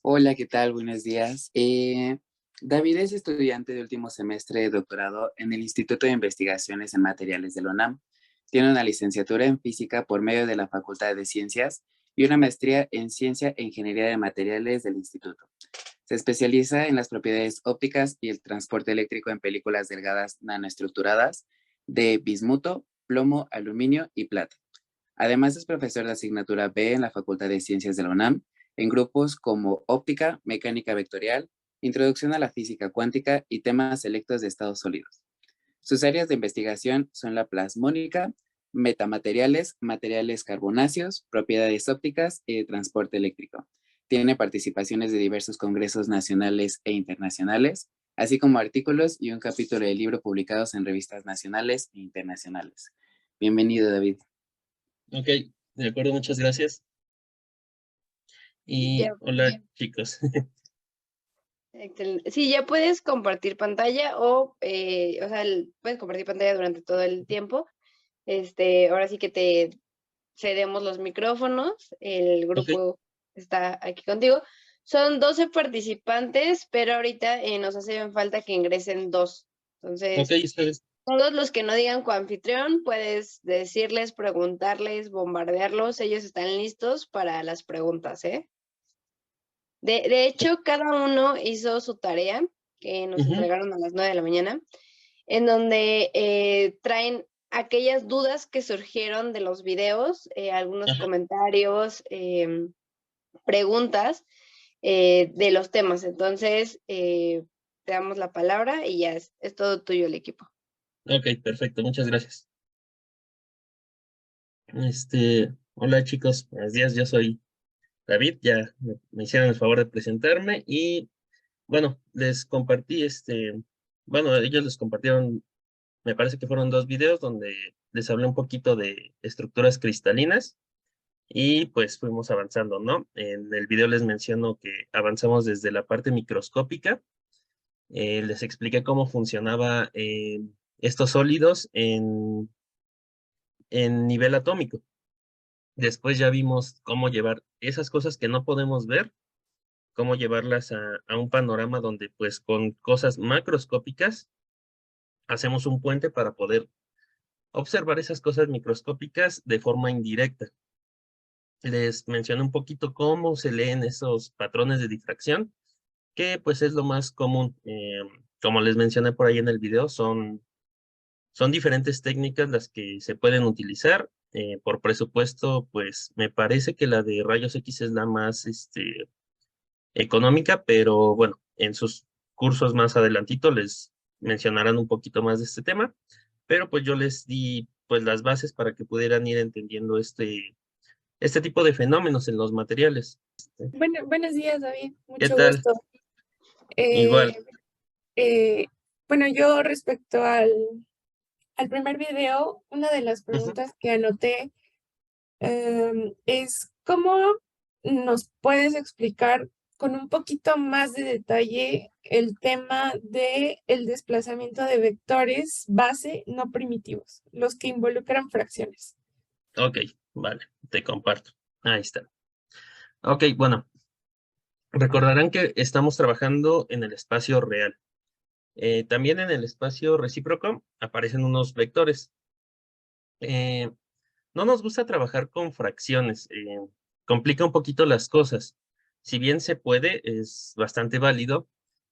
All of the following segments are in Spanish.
Hola, ¿qué tal? Buenos días. David es estudiante de último semestre de doctorado en el Instituto de Investigaciones en Materiales de la UNAM. Tiene una licenciatura en física por medio de la Facultad de Ciencias y una maestría en ciencia e ingeniería de materiales del instituto. Se especializa en las propiedades ópticas y el transporte eléctrico en películas delgadas nanoestructuradas de bismuto, plomo, aluminio y plata. Además, es profesor de asignatura B en la Facultad de Ciencias de la UNAM, en grupos como óptica, mecánica vectorial, introducción a la física cuántica y temas selectos de estados sólidos. Sus áreas de investigación son la plasmónica, metamateriales, materiales carbonáceos, propiedades ópticas y transporte eléctrico. Tiene participaciones de diversos congresos nacionales e internacionales, así como artículos y un capítulo de libro publicados en revistas nacionales e internacionales. Bienvenido, David. Ok, de acuerdo, muchas gracias. Y Ya, hola, chicos. excelente. Sí, ya puedes compartir pantalla puedes compartir pantalla durante todo el tiempo. Ahora sí que te cedemos los micrófonos, el Ok, grupo está aquí contigo. Son 12 participantes, pero ahorita nos hacen falta que ingresen dos. ok, Entonces, esta vez. todos los que no digan coanfitrión, puedes decirles, preguntarles, bombardearlos. Ellos están listos para las preguntas, ¿eh? De hecho, cada uno hizo su tarea, que nos Ujú, entregaron a las 9 de la mañana, en donde traen aquellas dudas que surgieron de los videos, algunos ajá, comentarios, preguntas de los temas. Entonces, te damos la palabra y ya es todo tuyo el equipo. ok, perfecto, muchas gracias. Hola chicos, buenos días, yo soy David, ya me hicieron el favor de presentarme y bueno, les compartí bueno, ellos les compartieron, me parece que fueron dos videos donde les hablé un poquito de estructuras cristalinas y pues fuimos avanzando, ¿no? En el video les menciono que avanzamos desde la parte microscópica. Les expliqué cómo funcionaba estos sólidos en nivel atómico. Después ya vimos cómo llevar esas cosas que no podemos ver, cómo llevarlas a un panorama donde pues con cosas macroscópicas hacemos un puente para poder observar esas cosas microscópicas de forma indirecta. Les mencioné un poquito cómo se leen esos patrones de difracción, que pues es lo más común. Como les mencioné por ahí en el video, son diferentes técnicas las que se pueden utilizar. Por presupuesto, pues me parece que la de rayos X es la más económica, pero bueno, en sus cursos más adelantito les mencionarán un poquito más de este tema, pero pues yo les di pues las bases para que pudieran ir entendiendo este tipo de fenómenos en los materiales. Bueno, buenos días, David. ¿Qué Mucho tal? gusto. Eh, Igual. eh, bueno, yo respecto al primer video, una de las Ujú. preguntas que anoté es ¿cómo nos puedes explicar con un poquito más de detalle el tema de el desplazamiento de vectores base no primitivos, los que involucran fracciones? Ok, vale, te comparto. Ahí está. Ok, bueno, recordarán que estamos trabajando en el espacio real. También en el espacio recíproco aparecen unos vectores. Eh, no nos gusta trabajar con fracciones, complica un poquito las cosas. Si bien se puede, es bastante válido,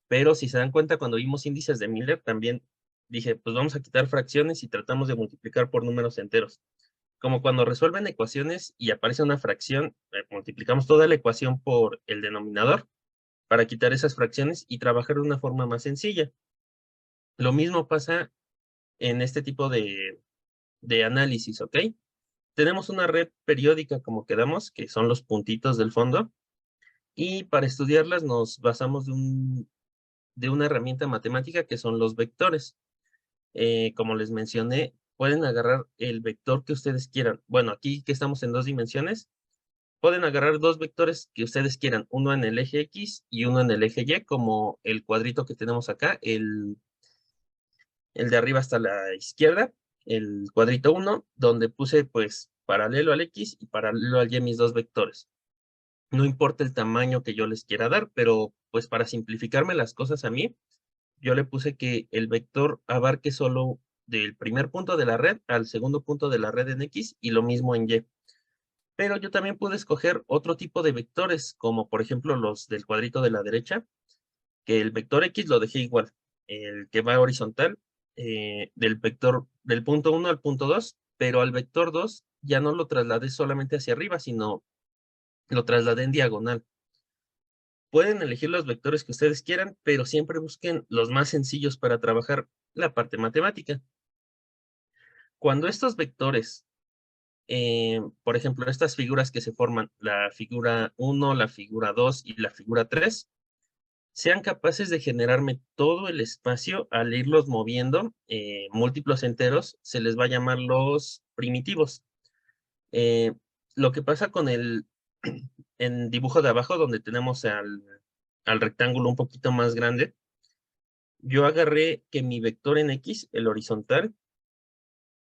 pero si se dan cuenta, cuando vimos índices de Miller, también dije, pues vamos a quitar fracciones y tratamos de multiplicar por números enteros. Como cuando resuelven ecuaciones y aparece una fracción, multiplicamos toda la ecuación por el denominador para quitar esas fracciones y trabajar de una forma más sencilla. Lo mismo pasa en este tipo de análisis, ¿ok? Tenemos una red periódica, como quedamos, que son los puntitos del fondo, y para estudiarlas nos basamos de una herramienta matemática que son los vectores. Como les mencioné, pueden agarrar el vector que ustedes quieran. Bueno, aquí que estamos en dos dimensiones, pueden agarrar dos vectores que ustedes quieran, uno en el eje X y uno en el eje Y, como el cuadrito que tenemos acá, el de arriba hasta la izquierda, el cuadrito 1, donde puse pues paralelo al X y paralelo al Y mis dos vectores. No importa el tamaño que yo les quiera dar, pero pues para simplificarme las cosas a mí, yo le puse que el vector abarque solo del primer punto de la red al segundo punto de la red en X y lo mismo en Y. Pero yo también pude escoger otro tipo de vectores, como por ejemplo los del cuadrito de la derecha, que el vector X lo dejé igual, el que va horizontal, del vector del punto 1 al punto 2, pero al vector 2 ya no lo trasladé solamente hacia arriba, sino lo trasladé en diagonal. Pueden elegir los vectores que ustedes quieran, pero siempre busquen los más sencillos para trabajar la parte matemática. Cuando estos vectores, por ejemplo, estas figuras que se forman, la figura 1, la figura 2 y la figura 3, sean capaces de generarme todo el espacio al irlos moviendo, múltiplos enteros, se les va a llamar los primitivos. Lo que pasa con en dibujo de abajo, donde tenemos al rectángulo un poquito más grande, yo agarré que mi vector en X, el horizontal,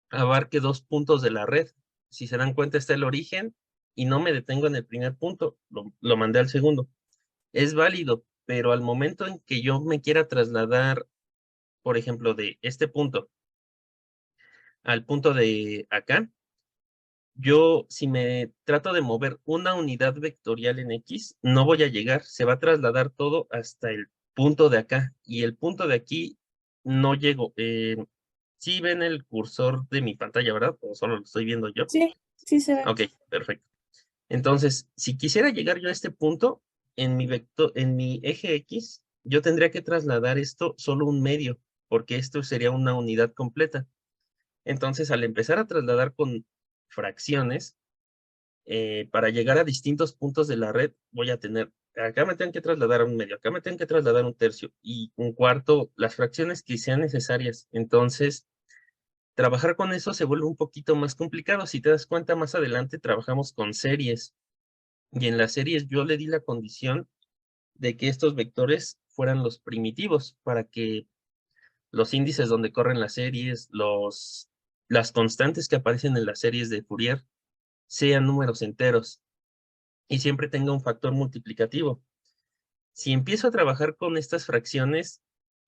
abarque 2 puntos de la red. Si se dan cuenta, está el origen y no me detengo en el primer punto, lo mandé al segundo. Es válido, pero al momento en que yo me quiera trasladar, por ejemplo, de este punto al punto de acá, yo si me trato de mover una unidad vectorial en X, no voy a llegar, se va a trasladar todo hasta el punto de acá y el punto de aquí no llego. Sí ven el cursor de mi pantalla, ¿verdad? O solo lo estoy viendo yo. Sí, sí se ve. Ok, perfecto. Entonces, si quisiera llegar yo a este punto, en mi eje X, yo tendría que trasladar esto solo un medio, porque esto sería una unidad completa. Entonces, al empezar a trasladar con fracciones, para llegar a distintos puntos de la red, voy a tener, acá me tengo que trasladar a un medio, acá me tengo que trasladar un tercio y un cuarto, las fracciones que sean necesarias. Entonces, trabajar con eso se vuelve un poquito más complicado. Si te das cuenta, más adelante trabajamos con series. Y en las series yo le di la condición de que estos vectores fueran los primitivos para que los índices donde corren las series, las constantes que aparecen en las series de Fourier sean números enteros y siempre tenga un factor multiplicativo. Si empiezo a trabajar con estas fracciones,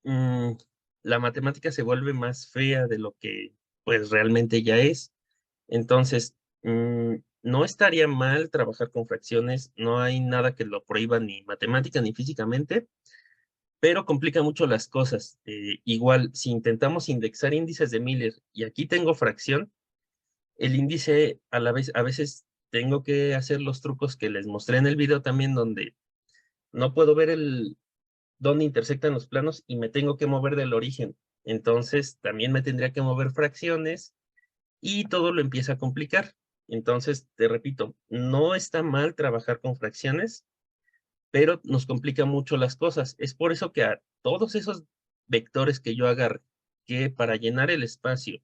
la matemática se vuelve más fea de lo que pues realmente ya es. Entonces, no estaría mal trabajar con fracciones, no hay nada que lo prohíba ni matemática ni físicamente, pero complica mucho las cosas. Igual, si intentamos indexar índices de Miller y aquí tengo fracción, el índice a la vez, a veces tengo que hacer los trucos que les mostré en el video también, donde no puedo ver dónde intersectan los planos y me tengo que mover del origen. Entonces, también me tendría que mover fracciones y todo lo empieza a complicar. Entonces, te repito, no está mal trabajar con fracciones, pero nos complica mucho las cosas. Es por eso que a todos esos vectores que yo agarre, que para llenar el espacio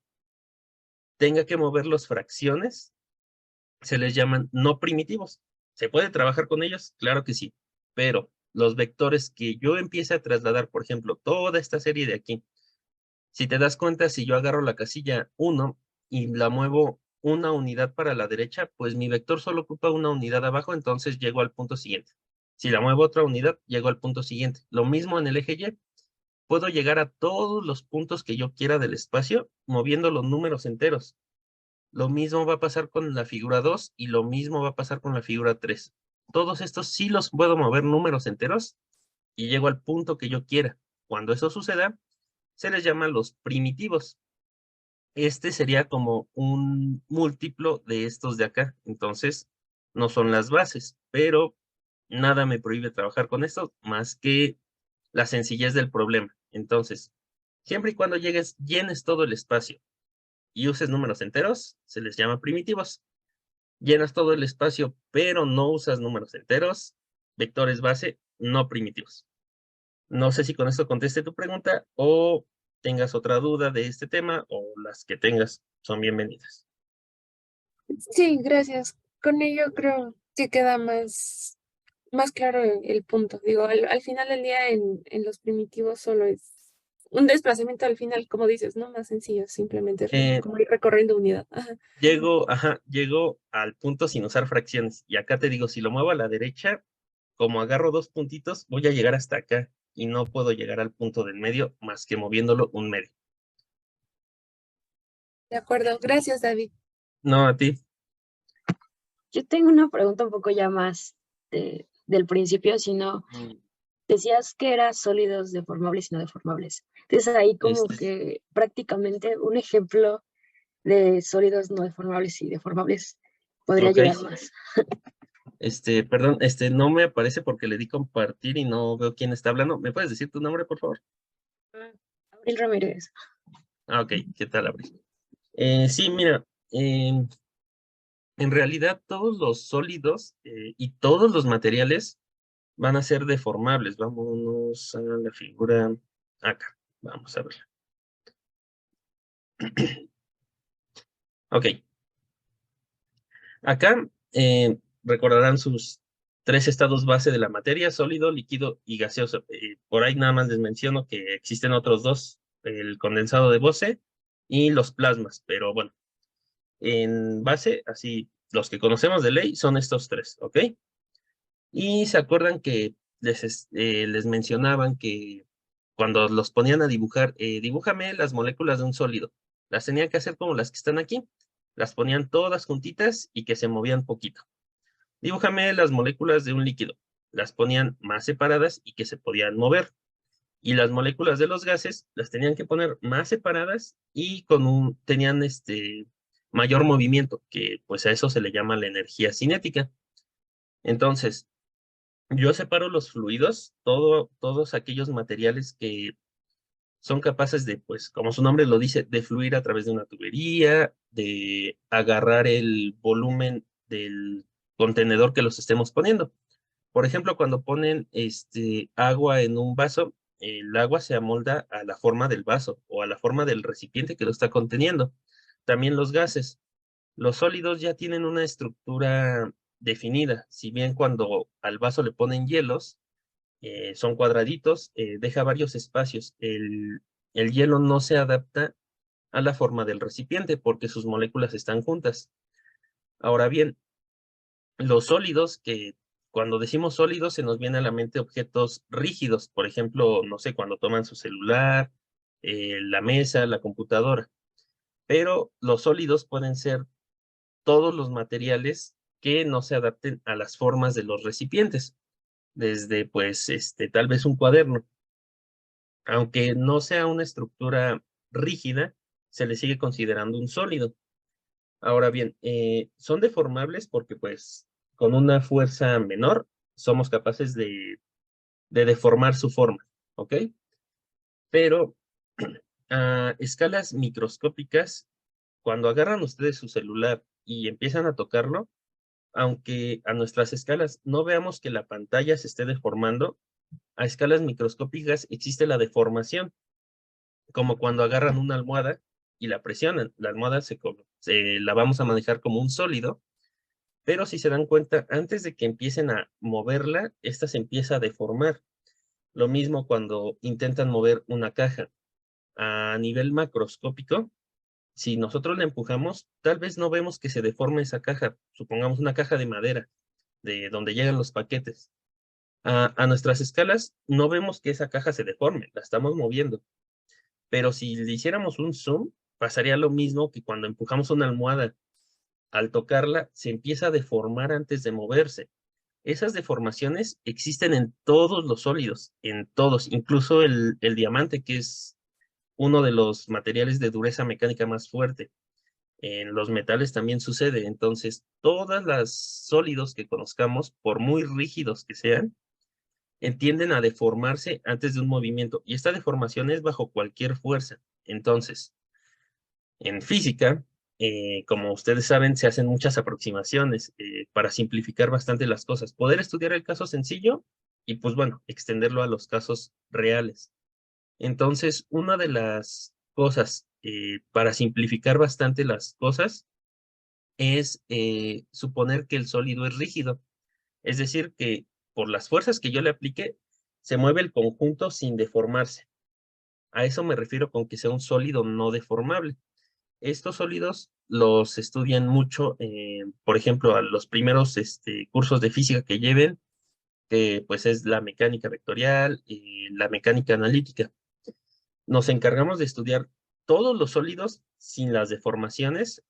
tenga que mover las fracciones, se les llaman no primitivos. ¿Se puede trabajar con ellos? Claro que sí, pero los vectores que yo empiece a trasladar, por ejemplo, toda esta serie de aquí, si te das cuenta, si yo agarro la casilla 1 y la muevo una unidad para la derecha, pues mi vector solo ocupa una unidad abajo, entonces llego al punto siguiente. Si la muevo otra unidad, llego al punto siguiente. Lo mismo en el eje Y. Puedo llegar a todos los puntos que yo quiera del espacio moviendo los números enteros. Lo mismo va a pasar con la figura 2 y lo mismo va a pasar con la figura 3. Todos estos sí los puedo mover números enteros y llego al punto que yo quiera. Cuando eso suceda, se les llama los primitivos. Este sería como un múltiplo de estos de acá. Entonces, no son las bases, pero nada me prohíbe trabajar con esto más que la sencillez del problema. Entonces, siempre y cuando llenes todo el espacio y uses números enteros, se les llama primitivos. Llenas todo el espacio, pero no usas números enteros, vectores base, no primitivos. No sé si con esto conteste tu pregunta o tengas otra duda de este tema o las que tengas son bienvenidas. Sí, gracias. Con ello creo que queda más claro el punto. Digo, al final del día en los primitivos solo es un desplazamiento al final, como dices, ¿no? Más sencillo, simplemente como ir recorriendo unidad. Ajá. Llego al punto sin usar fracciones. Y acá te digo, si lo muevo a la derecha, como agarro 2 puntitos, voy a llegar hasta acá. Y no puedo llegar al punto del medio más que moviéndolo un medio. De acuerdo, gracias, David. No, a ti. Yo tengo una pregunta un poco ya más del principio, sino decías que eran sólidos deformables y no deformables. Entonces ahí como que prácticamente un ejemplo de sólidos no deformables y deformables podría Ok. ayudar más. Perdón, no me aparece porque le di compartir y no veo quién está hablando. ¿Me puedes decir tu nombre, por favor? Abril Ramírez. Ah, ok. ¿Qué tal, Abril? Sí, mira, en realidad todos los sólidos y todos los materiales van a ser deformables. Vámonos a la figura acá. Vamos a ver. Ok. Acá recordarán sus 3 estados base de la materia: sólido, líquido y gaseoso. Por ahí nada más les menciono que existen otros 2, el condensado de Bose y los plasmas, pero bueno, en base, así, los que conocemos de ley son estos 3, ¿ok? Y se acuerdan que les mencionaban que cuando los ponían a dibujar, dibújame las moléculas de un sólido. Las tenían que hacer como las que están aquí. Las ponían todas juntitas y que se movían poquito. Dibújame las moléculas de un líquido. Las ponían más separadas y que se podían mover. Y las moléculas de los gases las tenían que poner más separadas y tenían mayor movimiento, que pues a eso se le llama la energía cinética. Entonces, yo separo los fluidos, todos aquellos materiales que son capaces de, pues, como su nombre lo dice, de fluir a través de una tubería, de agarrar el volumen del contenedor que los estemos poniendo. Por ejemplo, cuando ponen agua en un vaso, el agua se amolda a la forma del vaso o a la forma del recipiente que lo está conteniendo. También los gases. Los sólidos ya tienen una estructura definida, si bien cuando al vaso le ponen hielos, son cuadraditos, deja varios espacios. El hielo no se adapta a la forma del recipiente porque sus moléculas están juntas. Ahora bien, los sólidos, que cuando decimos sólidos se nos viene a la mente objetos rígidos, por ejemplo, no sé, cuando toman su celular, la mesa, la computadora. Pero los sólidos pueden ser todos los materiales que no se adapten a las formas de los recipientes, desde pues tal vez un cuaderno. Aunque no sea una estructura rígida, se le sigue considerando un sólido. Ahora bien, son deformables porque pues con una fuerza menor somos capaces de deformar su forma, ¿ok? Pero a escalas microscópicas, cuando agarran ustedes su celular y empiezan a tocarlo, aunque a nuestras escalas no veamos que la pantalla se esté deformando, a escalas microscópicas existe la deformación, como cuando agarran una almohada y la presionan. La almohada la vamos a manejar como un sólido, pero si se dan cuenta, antes de que empiecen a moverla, esta se empieza a deformar. Lo mismo cuando intentan mover una caja. A nivel macroscópico, si nosotros la empujamos, tal vez no vemos que se deforme esa caja. Supongamos una caja de madera, de donde llegan los paquetes. A nuestras escalas, no vemos que esa caja se deforme, la estamos moviendo. Pero si le hiciéramos un zoom, pasaría lo mismo que cuando empujamos una almohada. Al tocarla, se empieza a deformar antes de moverse. Esas deformaciones existen en todos los sólidos, en todos, incluso el diamante, que es uno de los materiales de dureza mecánica más fuerte. En los metales también sucede. Entonces, todos los sólidos que conozcamos, por muy rígidos que sean, tienden a deformarse antes de un movimiento. Y esta deformación es bajo cualquier fuerza. Entonces, en física, como ustedes saben, se hacen muchas aproximaciones para simplificar bastante las cosas. Poder estudiar el caso sencillo y, pues bueno, extenderlo a los casos reales. Entonces, una de las cosas para simplificar bastante las cosas es suponer que el sólido es rígido. Es decir, que por las fuerzas que yo le aplique, se mueve el conjunto sin deformarse. A eso me refiero con que sea un sólido no deformable. Estos sólidos los estudian mucho, por ejemplo, a los primeros cursos de física que lleven, que pues es la mecánica vectorial y la mecánica analítica. Nos encargamos de estudiar todos los sólidos sin las deformaciones.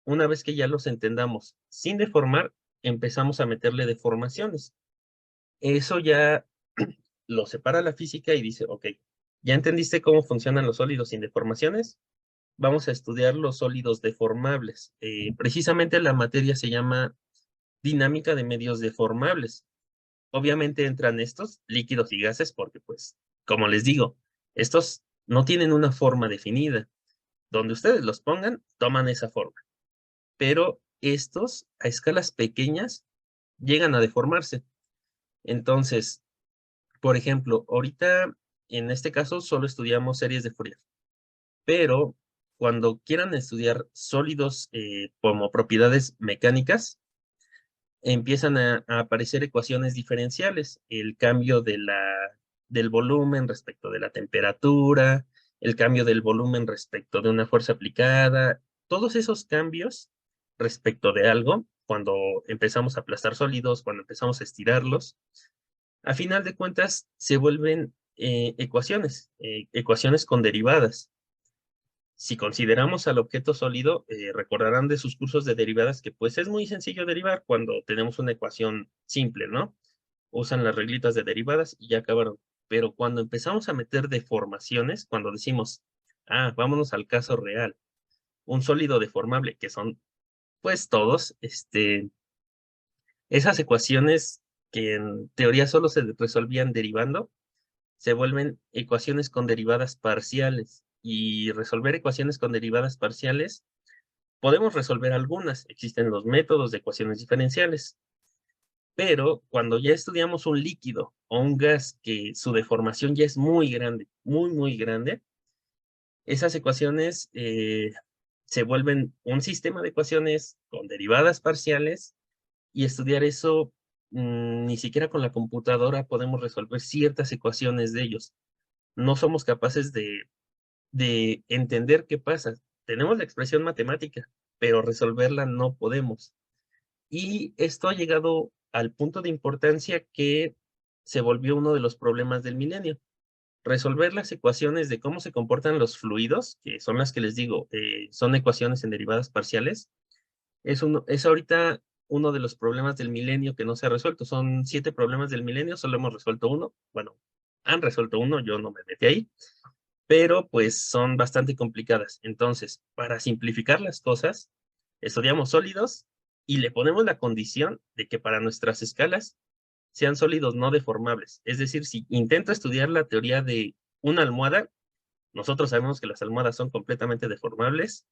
Una vez que ya los entendamos sin deformar, empezamos a meterle deformaciones. Eso ya lo separa la física y dice, ok, ¿ya entendiste cómo funcionan los sólidos sin deformaciones? Vamos a estudiar los sólidos deformables. Precisamente la materia se llama dinámica de medios deformables. Obviamente entran estos líquidos y gases porque, pues, como les digo, estos no tienen una forma definida. Donde ustedes los pongan, toman esa forma. Pero estos, a escalas pequeñas, llegan a deformarse. Entonces, por ejemplo, ahorita, en este caso, solo estudiamos series de Fourier. Pero cuando quieran estudiar sólidos como propiedades mecánicas, empiezan a aparecer ecuaciones diferenciales, el cambio del volumen respecto de la temperatura, el cambio del volumen respecto de una fuerza aplicada, todos esos cambios respecto de algo, cuando empezamos a aplastar sólidos, cuando empezamos a estirarlos, a final de cuentas se vuelven ecuaciones con derivadas. Si consideramos al objeto sólido, recordarán de sus cursos de derivadas que pues es muy sencillo derivar cuando tenemos una ecuación simple, ¿no? Usan las reglitas de derivadas y ya acabaron. Pero cuando empezamos a meter deformaciones, cuando decimos, vámonos al caso real, un sólido deformable, que son pues todos, esas ecuaciones que en teoría solo se resolvían derivando, se vuelven ecuaciones con derivadas parciales. Y resolver ecuaciones con derivadas parciales, podemos resolver algunas. Existen los métodos de ecuaciones diferenciales. Pero cuando ya estudiamos un líquido o un gas que su deformación ya es muy grande, muy, muy grande, esas ecuaciones se vuelven un sistema de ecuaciones con derivadas parciales y estudiar eso, ni siquiera con la computadora podemos resolver ciertas ecuaciones de ellos. No somos capaces de entender qué pasa. Tenemos la expresión matemática, pero resolverla no podemos. Y esto ha llegado al punto de importancia que se volvió uno de los problemas del milenio. Resolver las ecuaciones de cómo se comportan los fluidos, que son las que les digo, son ecuaciones en derivadas parciales, es ahorita uno de los problemas del milenio que no se ha resuelto. Son 7 problemas del milenio, solo hemos resuelto uno. Bueno, han resuelto uno, yo no me metí ahí, pero pues son bastante complicadas. Entonces, para simplificar las cosas, estudiamos sólidos y le ponemos la condición de que para nuestras escalas sean sólidos no deformables. Es decir, si intento estudiar la teoría de una almohada, nosotros sabemos que las almohadas son completamente deformables,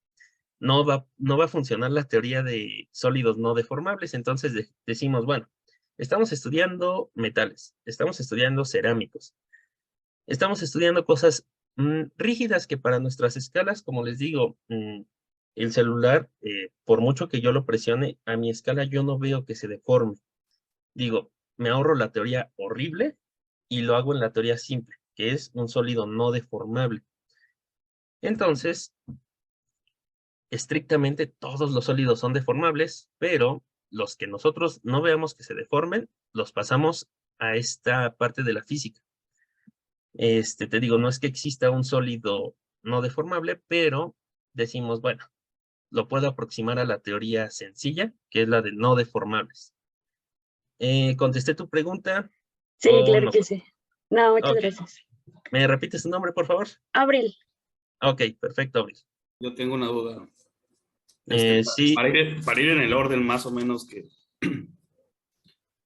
no va a funcionar la teoría de sólidos no deformables. Entonces decimos, bueno, estamos estudiando metales, estamos estudiando cerámicos, estamos estudiando cosas rígidas que para nuestras escalas, como les digo, el celular, por mucho que yo lo presione, a mi escala yo no veo que se deforme. Digo, me ahorro la teoría horrible y lo hago en la teoría simple, que es un sólido no deformable. Entonces, estrictamente todos los sólidos son deformables, pero los que nosotros no veamos que se deformen, los pasamos a esta parte de la física. Te digo, no es que exista un sólido no deformable, pero decimos, bueno, lo puedo aproximar a la teoría sencilla, que es la de no deformables. ¿Contesté tu pregunta? Sí, claro no? que sí. No, muchas Ok. gracias. ¿Me repites tu nombre, por favor? Abril. Ok, perfecto, Abril. Yo tengo una duda. Sí. Para ir en el orden más o menos que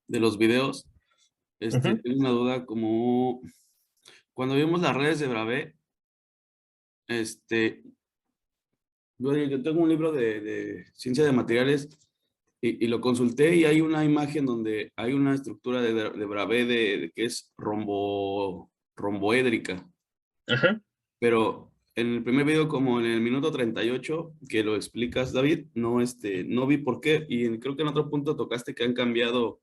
de los videos, tengo una duda como cuando vimos las redes de Bravais, yo tengo un libro de ciencia de materiales y lo consulté y hay una imagen donde hay una estructura de Bravais de que es romboédrica. Ajá. Pero en el primer video, como en el minuto 38, que lo explicas, David, no vi por qué. Y creo que en otro punto tocaste que han cambiado,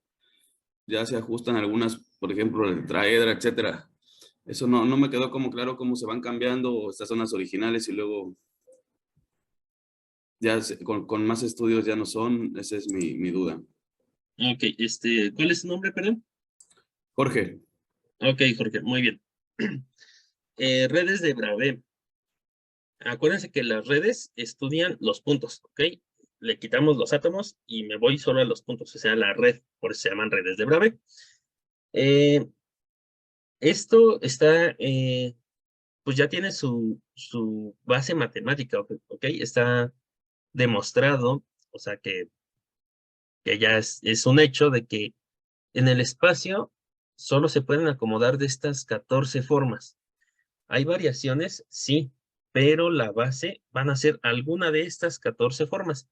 ya se ajustan algunas, por ejemplo, el tetraedra, etcétera. Eso no me quedó como claro cómo se van cambiando estas zonas originales y luego ya con más estudios ya no son. Esa es mi duda. Ok, ¿cuál es su nombre, perdón? Jorge. Ok, Jorge, muy bien. Redes de Bravais. Acuérdense que las redes estudian los puntos, ¿ok? Le quitamos los átomos y me voy solo a los puntos, o sea, la red, por eso se llaman redes de Bravais. Esto está, pues ya tiene su base matemática, ¿ok? Está demostrado, o sea, que ya es un hecho de que en el espacio solo se pueden acomodar de estas 14 formas. Hay variaciones, sí, pero la base van a ser alguna de estas 14 formas.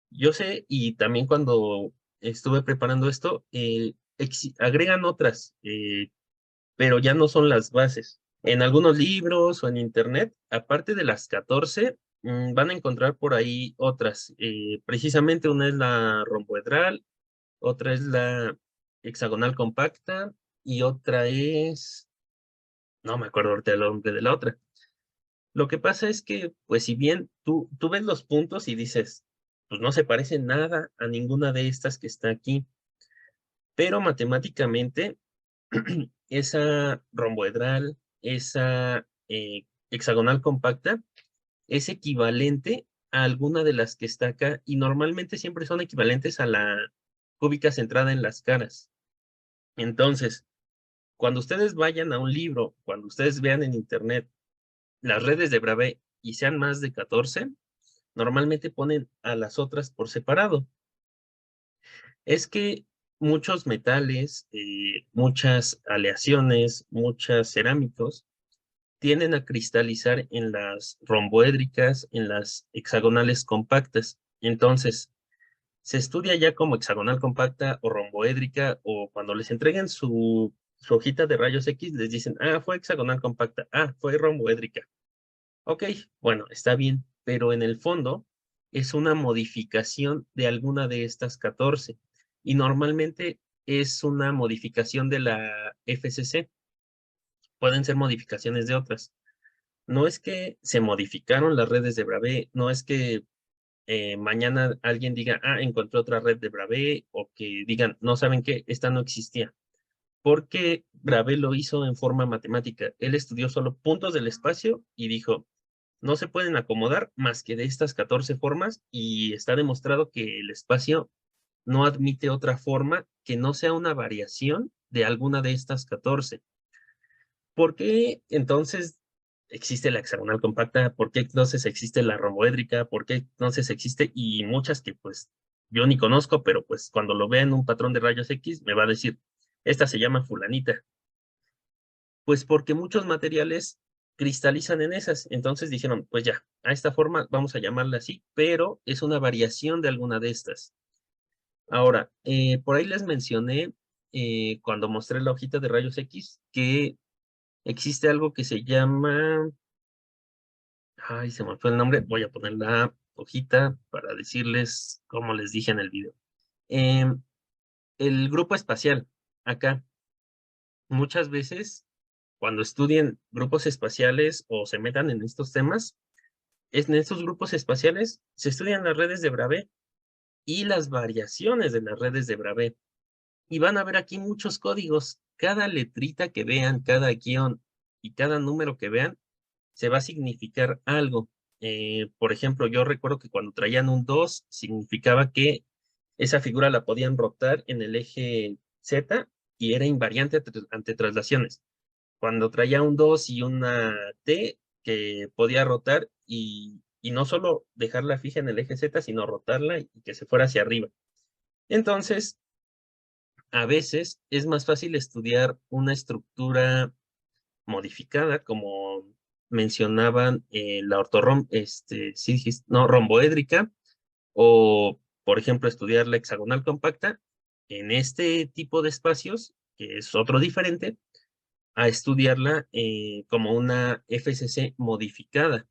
Yo sé, y también cuando estuve preparando esto, agregan otras, pero ya no son las bases. En algunos libros o en internet, aparte de las 14, van a encontrar por ahí otras. Precisamente una es la romboedral, otra es la hexagonal compacta y otra es, no me acuerdo ahorita el nombre de la otra. Lo que pasa es que, pues si bien tú ves los puntos y dices, pues no se parece nada a ninguna de estas que está aquí, pero matemáticamente esa romboedral, esa hexagonal compacta, es equivalente a alguna de las que está acá y normalmente siempre son equivalentes a la cúbica centrada en las caras. Entonces, cuando ustedes vayan a un libro, cuando ustedes vean en internet las redes de Bravais y sean más de 14, normalmente ponen a las otras por separado. Es que muchos metales, muchas aleaciones, muchos cerámicos tienden a cristalizar en las romboédricas, en las hexagonales compactas. Entonces, se estudia ya como hexagonal compacta o romboédrica, o cuando les entreguen su hojita de rayos X, les dicen, ah, fue hexagonal compacta, ah, fue romboédrica. Ok, bueno, está bien, pero en el fondo es una modificación de alguna de estas 14 y normalmente es una modificación de la FCC. Pueden ser modificaciones de otras. No es que se modificaron las redes de Bravais, no es que mañana alguien diga, ah, encontré otra red de Bravais, o que digan, no saben qué, esta no existía. Porque Bravais lo hizo en forma matemática. Él estudió solo puntos del espacio y dijo, no se pueden acomodar más que de estas 14 formas y está demostrado que el espacio no admite otra forma que no sea una variación de alguna de estas 14. ¿Por qué entonces existe la hexagonal compacta? ¿Por qué entonces existe la romboédrica? ¿Por qué entonces existe? Y muchas que pues yo ni conozco, pero pues cuando lo vea en un patrón de rayos X me va a decir, esta se llama fulanita. Pues porque muchos materiales cristalizan en esas. Entonces dijeron, pues ya, a esta forma vamos a llamarla así, pero es una variación de alguna de estas. Ahora, por ahí les mencioné, cuando mostré la hojita de rayos X, que existe algo que se llama, ay, se me fue el nombre, voy a poner la hojita para decirles cómo les dije en el video. El grupo espacial, acá, muchas veces cuando estudien grupos espaciales o se metan en estos temas, en estos grupos espaciales se estudian las redes de Bravais y las variaciones de las redes de Bravais. Y van a ver aquí muchos códigos. Cada letrita que vean, cada guión y cada número que vean, se va a significar algo. Por ejemplo, yo recuerdo que cuando traían un 2, significaba que esa figura la podían rotar en el eje Z y era invariante ante traslaciones. Cuando traía un 2 y una T, que podía rotar y no solo dejarla fija en el eje Z, sino rotarla y que se fuera hacia arriba. Entonces, a veces es más fácil estudiar una estructura modificada, como mencionaban la romboédrica, o por ejemplo estudiar la hexagonal compacta en este tipo de espacios, que es otro diferente, a estudiarla como una FCC modificada.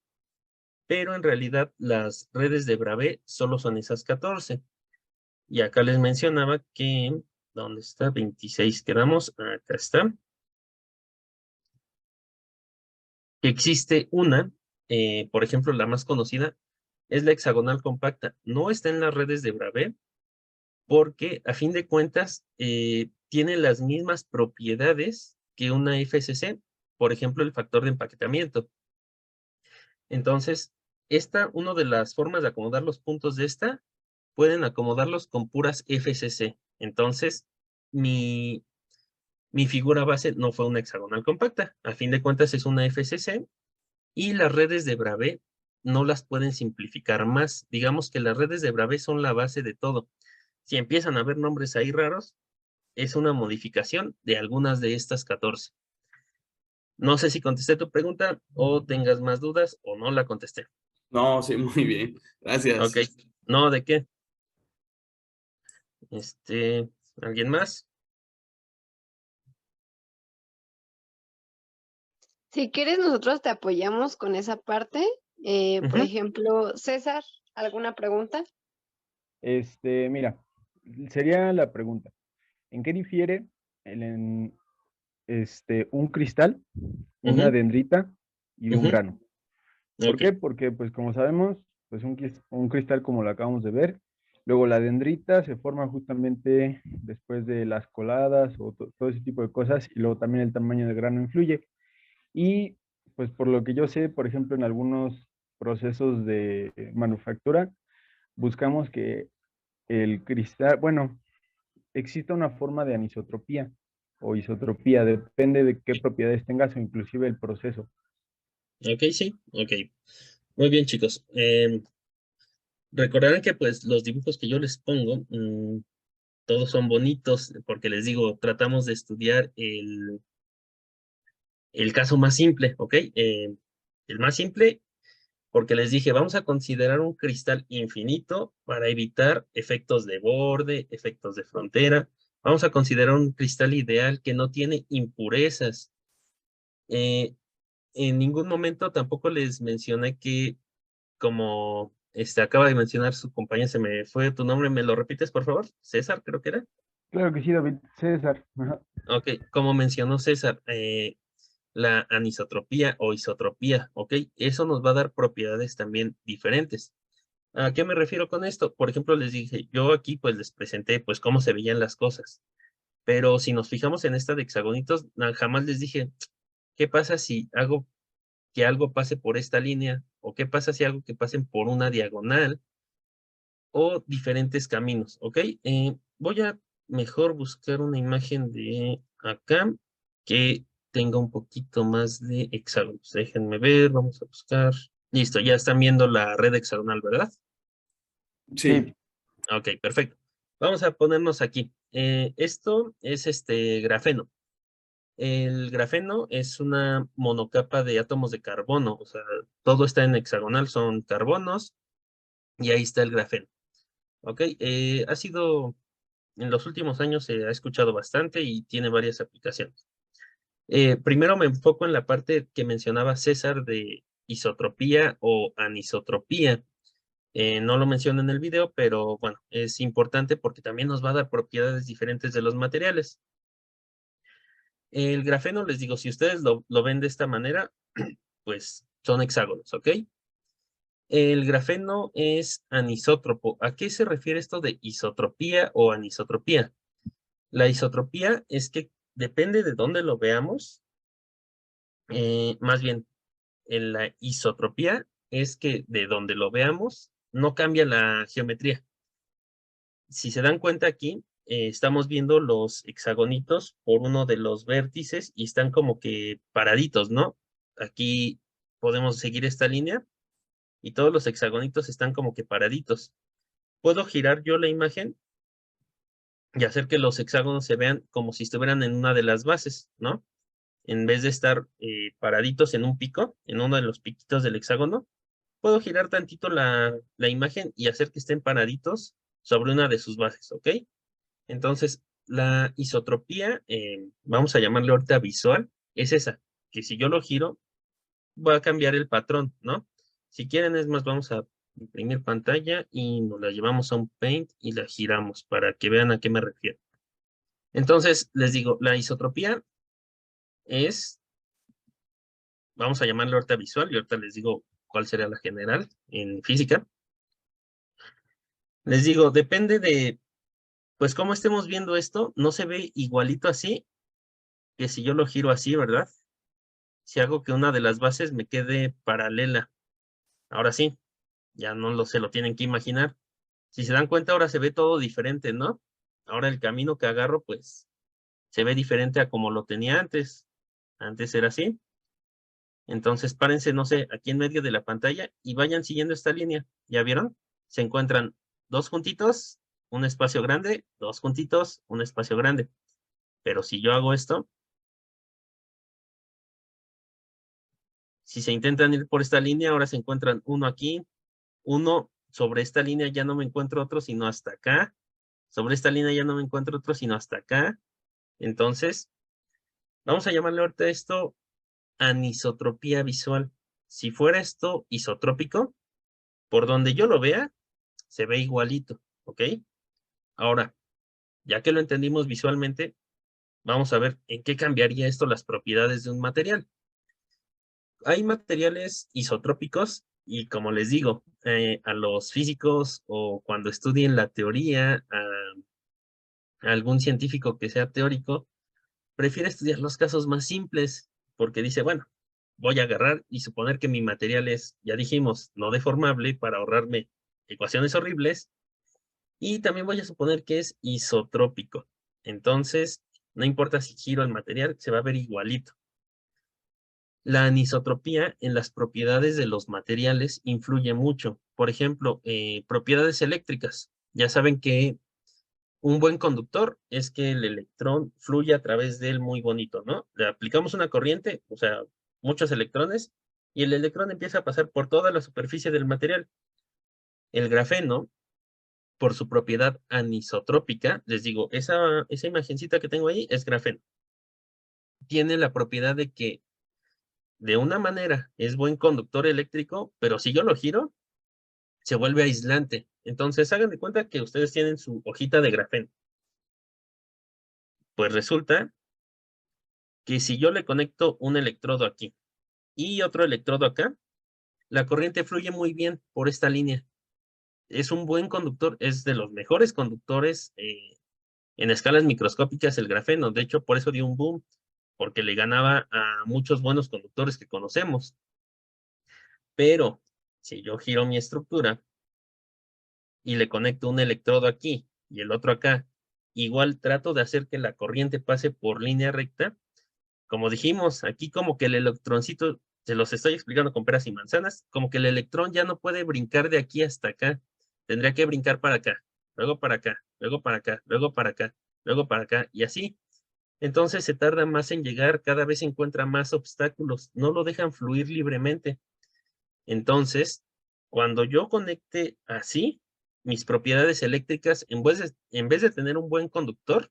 Pero en realidad las redes de Bravais solo son esas 14. Y acá les mencionaba que, ¿dónde está? 26 quedamos, acá está. que existe una, por ejemplo, la más conocida, es la hexagonal compacta. No está en las redes de Bravais porque, a fin de cuentas, tiene las mismas propiedades que una FCC, por ejemplo, el factor de empaquetamiento. Entonces, una de las formas de acomodar los puntos de esta, pueden acomodarlos con puras FCC. Entonces, mi figura base no fue una hexagonal compacta. A fin de cuentas, es una FCC y las redes de Bravais no las pueden simplificar más. Digamos que las redes de Bravais son la base de todo. Si empiezan a haber nombres ahí raros, es una modificación de algunas de estas 14. No sé si contesté tu pregunta o tengas más dudas o no la contesté. No, sí, muy bien. Gracias. Ok, no, ¿de qué? ¿Alguien más? Si quieres, nosotros te apoyamos con esa parte. Por Ujú. ejemplo, César, ¿alguna pregunta? Mira, sería la pregunta, ¿en qué difiere un cristal, una Ujú, dendrita y un ujú. grano? ¿Por Ok, qué? Porque, pues, como sabemos, pues un cristal como lo acabamos de ver, luego la dendrita se forma justamente después de las coladas o todo ese tipo de cosas, y luego también el tamaño del grano influye. Y, pues, por lo que yo sé, por ejemplo, en algunos procesos de manufactura, buscamos que el cristal, bueno, existe una forma de anisotropía o isotropía, depende de qué propiedades tengas o inclusive el proceso. ok, sí, ok. Muy bien, chicos. Recordarán que pues los dibujos que yo les pongo, todos son bonitos, porque les digo, tratamos de estudiar el caso más simple, ¿ok? El más simple, porque les dije, vamos a considerar un cristal infinito para evitar efectos de borde, efectos de frontera. Vamos a considerar un cristal ideal que no tiene impurezas. Eh, en ningún momento tampoco les mencioné que, como acaba de mencionar su compañía, se me fue tu nombre, ¿me lo repites, por favor? César, creo que era. Claro que sí, David. César. Ajá. Ok, como mencionó César, la anisotropía o isotropía, ¿ok? Eso nos va a dar propiedades también diferentes. ¿A qué me refiero con esto? Por ejemplo, les dije, yo aquí pues les presenté pues cómo se veían las cosas, pero si nos fijamos en esta de hexagonitos, jamás les dije, ¿qué pasa si hago que algo pase por esta línea? ¿O qué pasa si hago que pasen por una diagonal? O diferentes caminos, ¿ok? Voy a mejor buscar una imagen de acá que tenga un poquito más de hexágonos. Déjenme ver, vamos a buscar. Listo, ya están viendo la red hexagonal, ¿verdad? Sí. Ok, perfecto. Vamos a ponernos aquí. Esto es grafeno. El grafeno es una monocapa de átomos de carbono, o sea, todo está en hexagonal, son carbonos, y ahí está el grafeno. Ok, ha sido, en los últimos años se ha escuchado bastante y tiene varias aplicaciones. Primero me enfoco en la parte que mencionaba César de isotropía o anisotropía. No lo menciono en el video, pero bueno, es importante porque también nos va a dar propiedades diferentes de los materiales. El grafeno, les digo, si ustedes lo ven de esta manera, pues son hexágonos, ¿ok? El grafeno es anisótropo. ¿A qué se refiere esto de isotropía o anisotropía? La isotropía es que depende de dónde lo veamos, más bien, en la isotropía es que de donde lo veamos no cambia la geometría. Si se dan cuenta aquí, estamos viendo los hexagonitos por uno de los vértices y están como que paraditos, ¿no? Aquí podemos seguir esta línea y todos los hexagonitos están como que paraditos. Puedo girar yo la imagen y hacer que los hexágonos se vean como si estuvieran en una de las bases, ¿no? En vez de estar paraditos en un pico, en uno de los piquitos del hexágono, puedo girar tantito la imagen y hacer que estén paraditos sobre una de sus bases, ¿ok? Entonces, la isotropía, vamos a llamarle ahorita visual, es esa, que si yo lo giro, va a cambiar el patrón, ¿no? Si quieren, es más, vamos a imprimir pantalla y nos la llevamos a un Paint y la giramos para que vean a qué me refiero. Entonces, les digo, la isotropía es vamos a llamarle ahorita visual y ahorita les digo cuál sería la general en física. Les digo, depende de, pues cómo estemos viendo esto, no se ve igualito así que si yo lo giro así, ¿verdad? Si hago que una de las bases me quede paralela. Ahora sí, ya no se lo tienen que imaginar. Si se dan cuenta, ahora se ve todo diferente, ¿no? Ahora el camino que agarro, pues, se ve diferente a como lo tenía antes. Antes era así. Entonces, párense, no sé, aquí en medio de la pantalla y vayan siguiendo esta línea. ¿Ya vieron? Se encuentran dos juntitos, un espacio grande, dos juntitos, un espacio grande. Pero si yo hago esto, si se intentan ir por esta línea, ahora se encuentran uno aquí, uno sobre esta línea ya no me encuentro otro, sino hasta acá. Sobre esta línea ya no me encuentro otro, sino hasta acá. Entonces, vamos a llamarle ahorita esto anisotropía visual. Si fuera esto isotrópico, por donde yo lo vea, se ve igualito, ¿ok? Ahora, ya que lo entendimos visualmente, vamos a ver en qué cambiaría esto las propiedades de un material. Hay materiales isotrópicos y como les digo, a los físicos o cuando estudien la teoría, a algún científico que sea teórico, prefiere estudiar los casos más simples porque dice, bueno, voy a agarrar y suponer que mi material es, ya dijimos, no deformable para ahorrarme ecuaciones horribles y también voy a suponer que es isotrópico. Entonces, no importa si giro el material, se va a ver igualito. La anisotropía en las propiedades de los materiales influye mucho. Por ejemplo, propiedades eléctricas. Ya saben que un buen conductor es que el electrón fluye a través de él muy bonito, ¿no? Le aplicamos una corriente, o sea, muchos electrones, y el electrón empieza a pasar por toda la superficie del material. El grafeno, por su propiedad anisotrópica, les digo, esa imagencita que tengo ahí es grafeno. Tiene la propiedad de que de una manera es buen conductor eléctrico, pero si yo lo giro, se vuelve aislante. Entonces, hagan de cuenta que ustedes tienen su hojita de grafeno. Pues resulta que si yo le conecto un electrodo aquí y otro electrodo acá, la corriente fluye muy bien por esta línea. Es un buen conductor, es de los mejores conductores en escalas microscópicas el grafeno. De hecho, por eso dio un boom, porque le ganaba a muchos buenos conductores que conocemos. Pero si yo giro mi estructura y le conecto un electrodo aquí y el otro acá, igual trato de hacer que la corriente pase por línea recta. Como dijimos, aquí como que el electroncito, se los estoy explicando con peras y manzanas, como que el electrón ya no puede brincar de aquí hasta acá. Tendría que brincar para acá, luego para acá, luego para acá, luego para acá, luego para acá, y así. Entonces se tarda más en llegar, cada vez se encuentra más obstáculos, no lo dejan fluir libremente. Entonces, cuando yo conecte así, mis propiedades eléctricas, en vez de tener un buen conductor,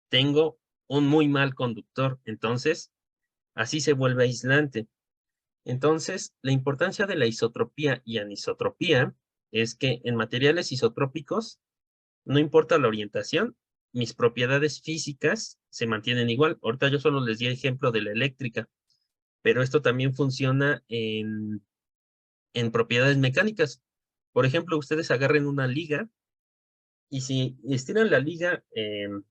tengo un muy mal conductor. Entonces, así se vuelve aislante. Entonces, la importancia de la isotropía y anisotropía es que en materiales isotrópicos, no importa la orientación, mis propiedades físicas se mantienen igual. Ahorita yo solo les di ejemplo de la eléctrica, pero esto también funciona en propiedades mecánicas. Por ejemplo, ustedes agarren una liga y si estiran la liga en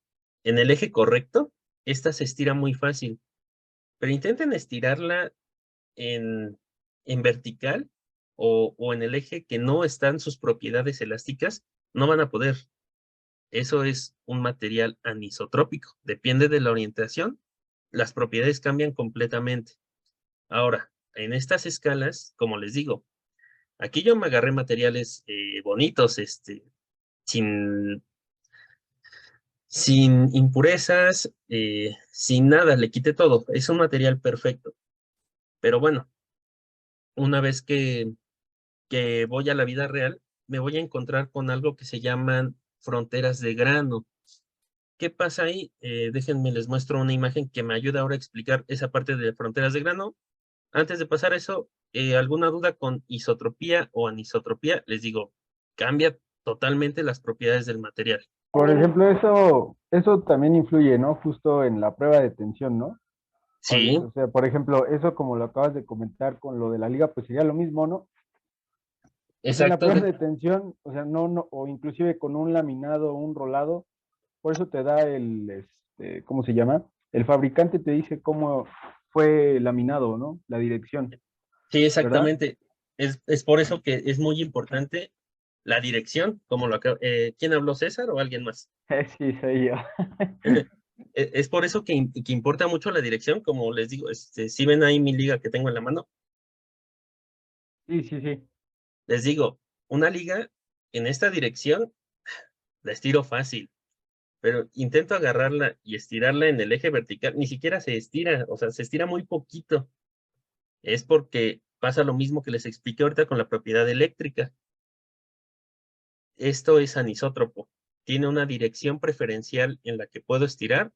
el eje correcto, esta se estira muy fácil. Pero intenten estirarla en, en vertical o en el eje que no están sus propiedades elásticas, no van a poder. Eso es un material anisotrópico. Depende de la orientación, las propiedades cambian completamente. Ahora, en estas escalas, como les digo, aquí yo me agarré materiales bonitos, sin, sin impurezas, sin nada, le quité todo. Es un material perfecto. Pero bueno, una vez que voy a la vida real, me voy a encontrar con algo que se llaman fronteras de grano. ¿Qué pasa ahí? Déjenme, les muestro una imagen que me ayuda ahora a explicar esa parte de fronteras de grano. Antes de pasar a eso, ¿alguna duda con isotropía o anisotropía? Les digo, cambia totalmente las propiedades del material. Por ejemplo, eso también influye, ¿no? Justo en la prueba de tensión, ¿no? Sí, O sea, por ejemplo, eso como lo acabas de comentar con lo de la liga, pues sería lo mismo, ¿no? O sea, en la exacto. prueba de tensión, o sea, o inclusive con un laminado o un rolado, por eso te da ¿cómo se llama? El fabricante te dice cómo fue laminado, ¿no? La dirección, Sí, ¿verdad? exactamente. Es por eso que es muy importante la dirección, como ¿quién habló, César o alguien más? Sí, soy yo. Es por eso que importa mucho la dirección, como les digo, si ven ahí mi liga que tengo en la mano, Sí, sí, sí. les digo, una liga en esta dirección la estiro fácil, pero intento agarrarla y estirarla en el eje vertical, ni siquiera se estira, o sea, se estira muy poquito. Es porque pasa lo mismo que les expliqué ahorita con la propiedad eléctrica. Esto es anisótropo. Tiene una dirección preferencial en la que puedo estirar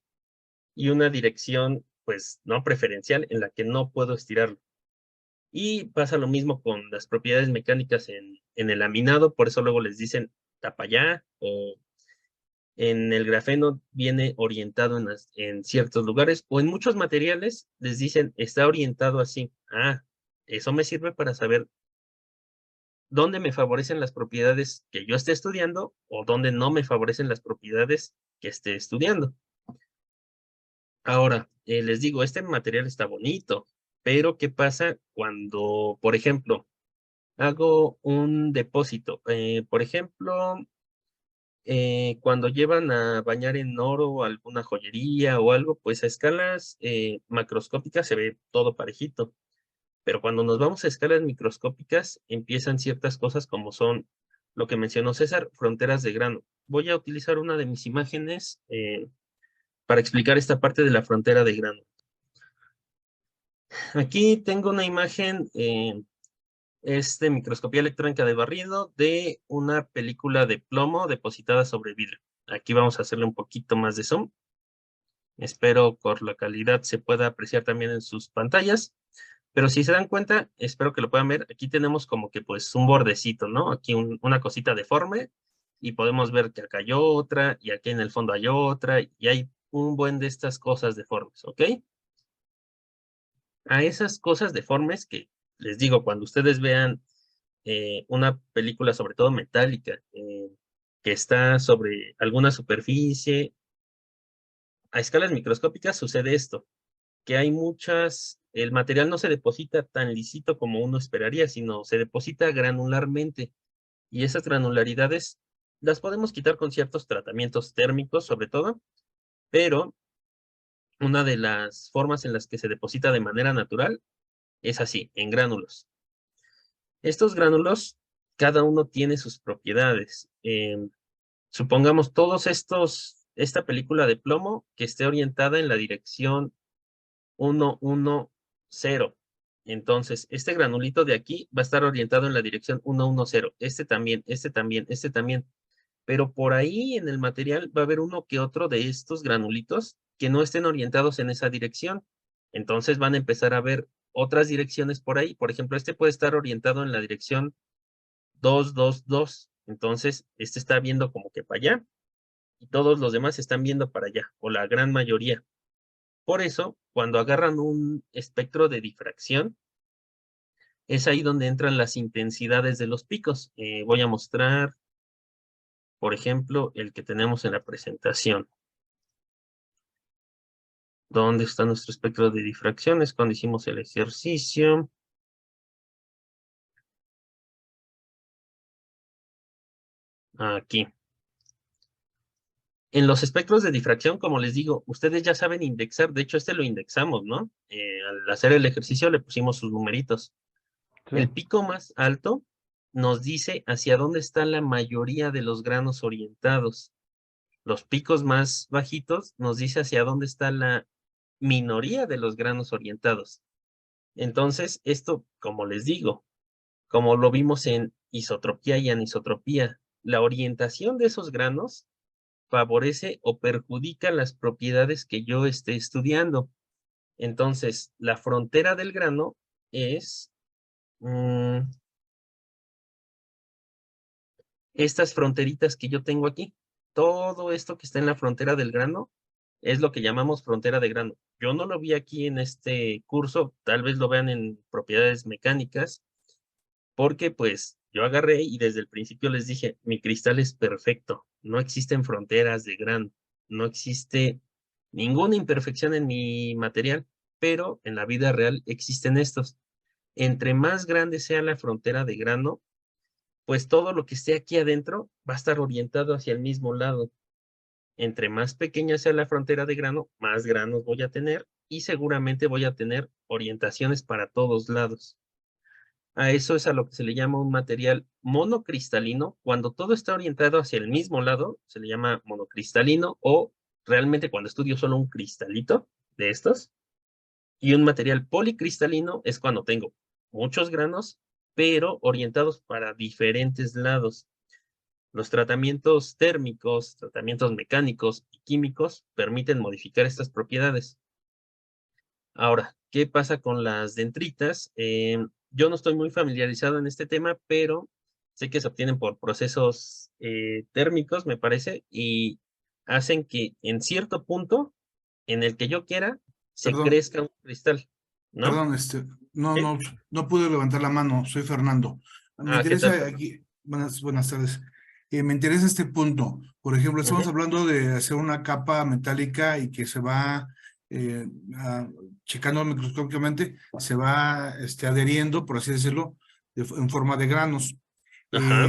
y una dirección, pues, no preferencial en la que no puedo estirarlo. Y pasa lo mismo con las propiedades mecánicas en el laminado, por eso luego les dicen tapa ya, o en el grafeno viene orientado en ciertos lugares, o en muchos materiales les dicen está orientado así. Ah, eso me sirve para saber dónde me favorecen las propiedades que yo esté estudiando o dónde no me favorecen las propiedades que esté estudiando. Ahora, les digo, este material está bonito, pero ¿qué pasa cuando, por ejemplo, hago un depósito? Por ejemplo, cuando llevan a bañar en oro alguna joyería o algo, pues a escalas macroscópicas se ve todo parejito. Pero cuando nos vamos a escalas microscópicas, empiezan ciertas cosas como son lo que mencionó César, fronteras de grano. Voy a utilizar una de mis imágenes para explicar esta parte de la frontera de grano. Aquí tengo una imagen, es de microscopía electrónica de barrido de una película de plomo depositada sobre vidrio. Aquí vamos a hacerle un poquito más de zoom. Espero por la calidad se pueda apreciar también en sus pantallas. Pero si se dan cuenta, espero que lo puedan ver, aquí tenemos como que pues un bordecito, ¿no? Aquí una cosita deforme y podemos ver que acá hay otra y aquí en el fondo hay otra y hay un buen de estas cosas deformes, ¿ok? A esas cosas deformes que les digo, cuando ustedes vean una película sobre todo metálica que está sobre alguna superficie, a escalas microscópicas sucede esto, que hay el material no se deposita tan lisito como uno esperaría, sino se deposita granularmente. Y esas granularidades las podemos quitar con ciertos tratamientos térmicos, sobre todo, pero una de las formas en las que se deposita de manera natural es así, en gránulos. Estos gránulos, cada uno tiene sus propiedades. Supongamos esta película de plomo que esté orientada en la dirección 1, 1, 0. Entonces, este granulito de aquí va a estar orientado en la dirección 1, 1, 0. Este también, este también, este también. Pero por ahí en el material va a haber uno que otro de estos granulitos que no estén orientados en esa dirección. Entonces van a empezar a ver otras direcciones por ahí. Por ejemplo, este puede estar orientado en la dirección 2, 2, 2. Entonces, este está viendo como que para allá y todos los demás están viendo para allá, o la gran mayoría. Por eso, cuando agarran un espectro de difracción, es ahí donde entran las intensidades de los picos. Voy a mostrar, por ejemplo, el que tenemos en la presentación. ¿Dónde está nuestro espectro de difracción? Es cuando hicimos el ejercicio. Aquí. En los espectros de difracción, como les digo, ustedes ya saben indexar. De hecho, este lo indexamos, ¿no? Al hacer el ejercicio le pusimos sus numeritos. Sí. El pico más alto nos dice hacia dónde está la mayoría de los granos orientados. Los picos más bajitos nos dice hacia dónde está la minoría de los granos orientados. Entonces, esto, como les digo, como lo vimos en isotropía y anisotropía, la orientación de esos granos favorece o perjudica las propiedades que yo esté estudiando. Entonces, la frontera del grano es estas fronteritas que yo tengo aquí. Todo esto que está en la frontera del grano es lo que llamamos frontera de grano. Yo no lo vi aquí en este curso, tal vez lo vean en propiedades mecánicas, porque pues yo agarré y desde el principio les dije, mi cristal es perfecto, no existen fronteras de grano, no existe ninguna imperfección en mi material, pero en la vida real existen estos. Entre más grande sea la frontera de grano, pues todo lo que esté aquí adentro va a estar orientado hacia el mismo lado. Entre más pequeña sea la frontera de grano, más granos voy a tener y seguramente voy a tener orientaciones para todos lados. A eso es a lo que se le llama un material monocristalino. Cuando todo está orientado hacia el mismo lado, se le llama monocristalino, o realmente cuando estudio solo un cristalito de estos. Y un material policristalino es cuando tengo muchos granos, pero orientados para diferentes lados. Los tratamientos térmicos, tratamientos mecánicos y químicos permiten modificar estas propiedades. Ahora, ¿qué pasa con las dendritas? Yo no estoy muy familiarizado en este tema, pero sé que se obtienen por procesos térmicos, me parece, y hacen que en cierto punto en el que yo quiera se Perdón, crezca un cristal, ¿no? perdón, no, ¿Sí? no pude levantar la mano, soy Fernando. Me ¿Qué tal, interesa Fernando? aquí, buenas tardes. Me interesa este punto. Por ejemplo, estamos Ujú. hablando de hacer una capa metálica y que se va checando microscópicamente, se va adheriendo, por así decirlo, en forma de granos. Ajá.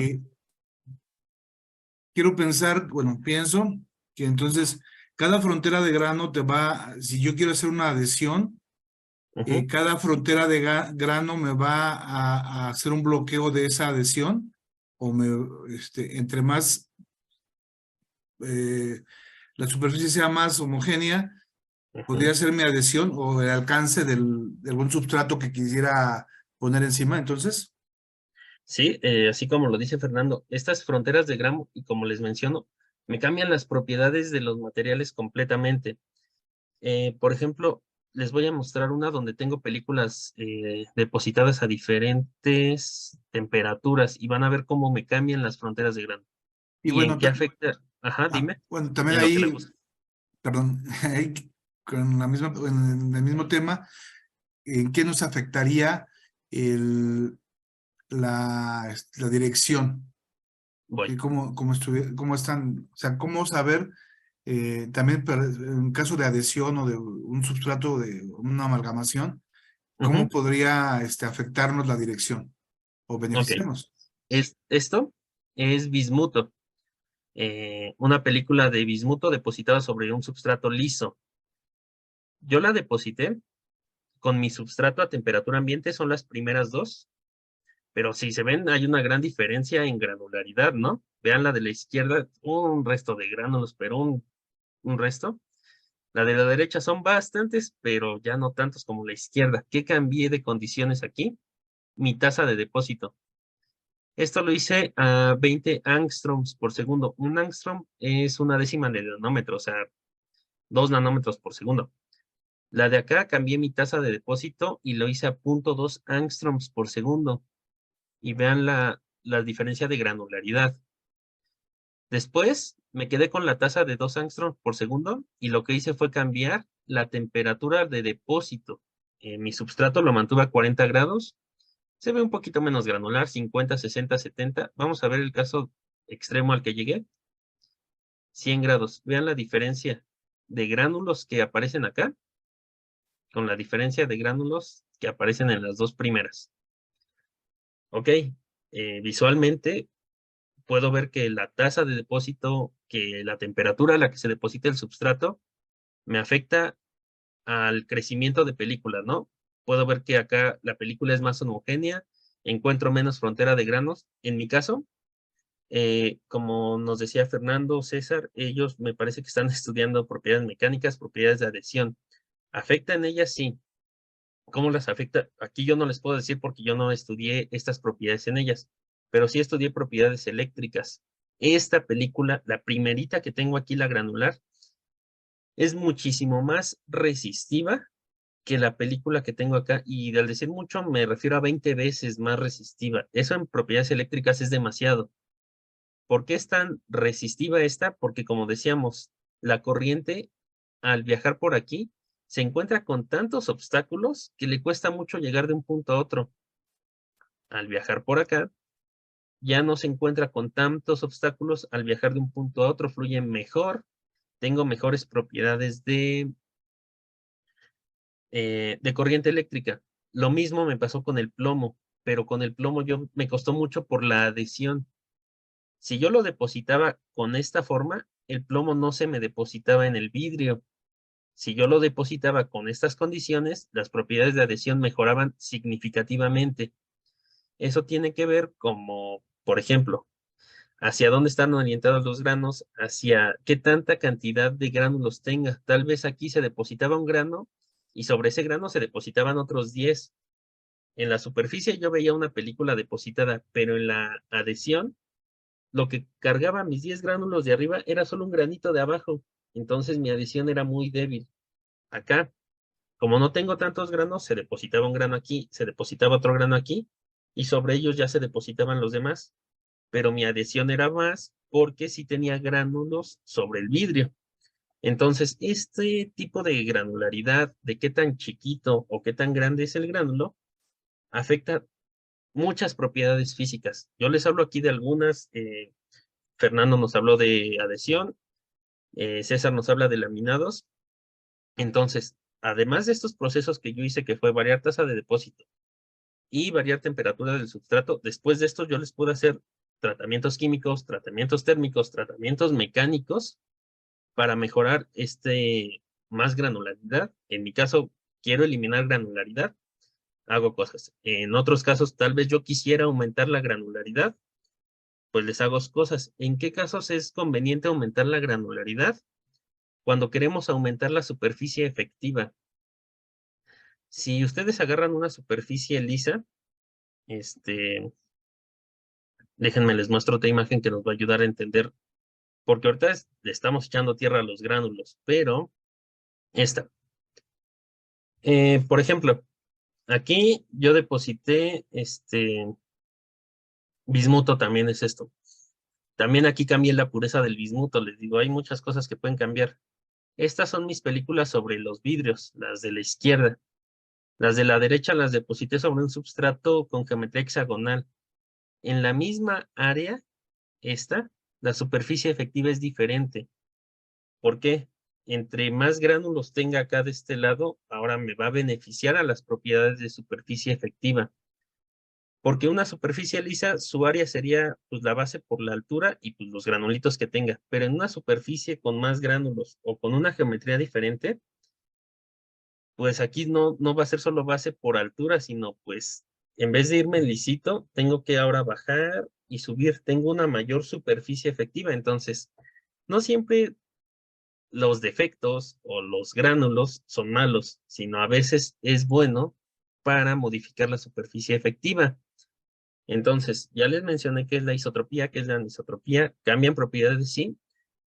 Quiero pensar, bueno, pienso que entonces cada frontera de grano te va, si yo quiero hacer una adhesión, Ujú. cada frontera de grano me va a hacer un bloqueo de esa adhesión, o entre más la superficie sea más homogénea, podría Ujú. ser mi adhesión o el alcance de algún substrato que quisiera poner encima. Entonces, Sí, así como lo dice Fernando, estas fronteras de grano, y como les menciono, me cambian las propiedades de los materiales completamente. Por ejemplo, les voy a mostrar una donde tengo películas depositadas a diferentes temperaturas y van a ver cómo me cambian las fronteras de grano. y ¿Y en bueno, qué afecta? Ajá, dime, bueno, también en lo que le ahí, gusta. perdón, ahí con en el mismo tema, ¿en qué nos afectaría la dirección? Voy. Cómo están, o sea, cómo saber también en caso de adhesión o de un substrato de una amalgamación, cómo Ujú. podría afectarnos la dirección o Ok, beneficiarnos. esto es bismuto, una película de bismuto depositada sobre un substrato liso. Yo la deposité con mi substrato a temperatura ambiente, son las primeras dos, pero si se ven, hay una gran diferencia en granularidad, ¿no? Vean la de la izquierda, un resto de gránulos, pero un resto. La de la derecha son bastantes, pero ya no tantos como la izquierda. ¿Qué cambié de condiciones aquí? Mi tasa de depósito. Esto lo hice a 20 angstroms por segundo. Un angstrom es una décima de nanómetro, o sea, 2 nanómetros por segundo. La de acá cambié mi tasa de depósito y lo hice a 0.2 angstroms por segundo. Y vean la diferencia de granularidad. Después me quedé con la tasa de 2 angstroms por segundo y lo que hice fue cambiar la temperatura de depósito. Mi substrato lo mantuve a 40 grados. Se ve un poquito menos granular, 50, 60, 70. Vamos a ver el caso extremo al que llegué. 100 grados. Vean la diferencia de gránulos que aparecen acá con la diferencia de gránulos que aparecen en las dos primeras. Ok, visualmente puedo ver que la tasa de depósito, que la temperatura a la que se deposita el substrato, me afecta al crecimiento de película, ¿no? Puedo ver que acá la película es más homogénea, encuentro menos frontera de granos. En mi caso, como nos decía Fernando, César, ellos me parece que están estudiando propiedades mecánicas, propiedades de adhesión. ¿Afecta en ellas? Sí. ¿Cómo las afecta? Aquí yo no les puedo decir porque yo no estudié estas propiedades en ellas, pero sí estudié propiedades eléctricas. Esta película, la primerita que tengo aquí, la granular, es muchísimo más resistiva que la película que tengo acá, y al decir mucho me refiero a 20 veces más resistiva. Eso en propiedades eléctricas es demasiado. ¿Por qué es tan resistiva esta? Porque como decíamos, la corriente al viajar por aquí, se encuentra con tantos obstáculos que le cuesta mucho llegar de un punto a otro. Al viajar por acá, ya no se encuentra con tantos obstáculos, al viajar de un punto a otro fluye mejor, tengo mejores propiedades de corriente eléctrica. Lo mismo me pasó con el plomo, pero con el plomo me costó mucho por la adhesión. Si yo lo depositaba con esta forma, el plomo no se me depositaba en el vidrio. Si yo lo depositaba con estas condiciones, las propiedades de adhesión mejoraban significativamente. Eso tiene que ver como, por ejemplo, hacia dónde están orientados los granos, hacia qué tanta cantidad de gránulos tenga. Tal vez aquí se depositaba un grano y sobre ese grano se depositaban otros 10. En la superficie yo veía una película depositada, pero en la adhesión, lo que cargaba mis 10 gránulos de arriba era solo un granito de abajo. Entonces mi adhesión era muy débil. Acá, como no tengo tantos granos, se depositaba un grano aquí, se depositaba otro grano aquí, y sobre ellos ya se depositaban los demás. Pero mi adhesión era más porque sí tenía gránulos sobre el vidrio. Entonces, este tipo de granularidad, de qué tan chiquito o qué tan grande es el gránulo, afecta muchas propiedades físicas. Yo les hablo aquí de algunas. Fernando nos habló de adhesión, César nos habla de laminados. Entonces, además de estos procesos que yo hice, que fue variar tasa de depósito y variar temperatura del substrato, después de esto yo les puedo hacer tratamientos químicos, tratamientos térmicos, tratamientos mecánicos para mejorar más granularidad. En mi caso, quiero eliminar granularidad, hago cosas. En otros casos, tal vez yo quisiera aumentar la granularidad, pues les hago cosas. ¿En qué casos es conveniente aumentar la granularidad? Cuando queremos aumentar la superficie efectiva. Si ustedes agarran una superficie lisa, déjenme les muestro otra imagen que nos va a ayudar a entender, porque ahorita le estamos echando tierra a los gránulos, pero esta. Por ejemplo, aquí yo deposité bismuto, también es esto. También aquí cambié la pureza del bismuto, les digo, hay muchas cosas que pueden cambiar. Estas son mis películas sobre los vidrios, las de la izquierda. Las de la derecha las deposité sobre un substrato con geometría hexagonal. En la misma área, la superficie efectiva es diferente. ¿Por qué? Entre más gránulos tenga acá de este lado, ahora me va a beneficiar a las propiedades de superficie efectiva. Porque una superficie lisa, su área sería pues la base por la altura y pues los granulitos que tenga. Pero en una superficie con más gránulos o con una geometría diferente, pues aquí no va a ser solo base por altura, sino pues en vez de irme lisito, tengo que ahora bajar y subir. Tengo una mayor superficie efectiva. Entonces, no siempre los defectos o los gránulos son malos, sino a veces es bueno para modificar la superficie efectiva. Entonces, ya les mencioné qué es la isotropía, qué es la anisotropía, cambian propiedades, sí.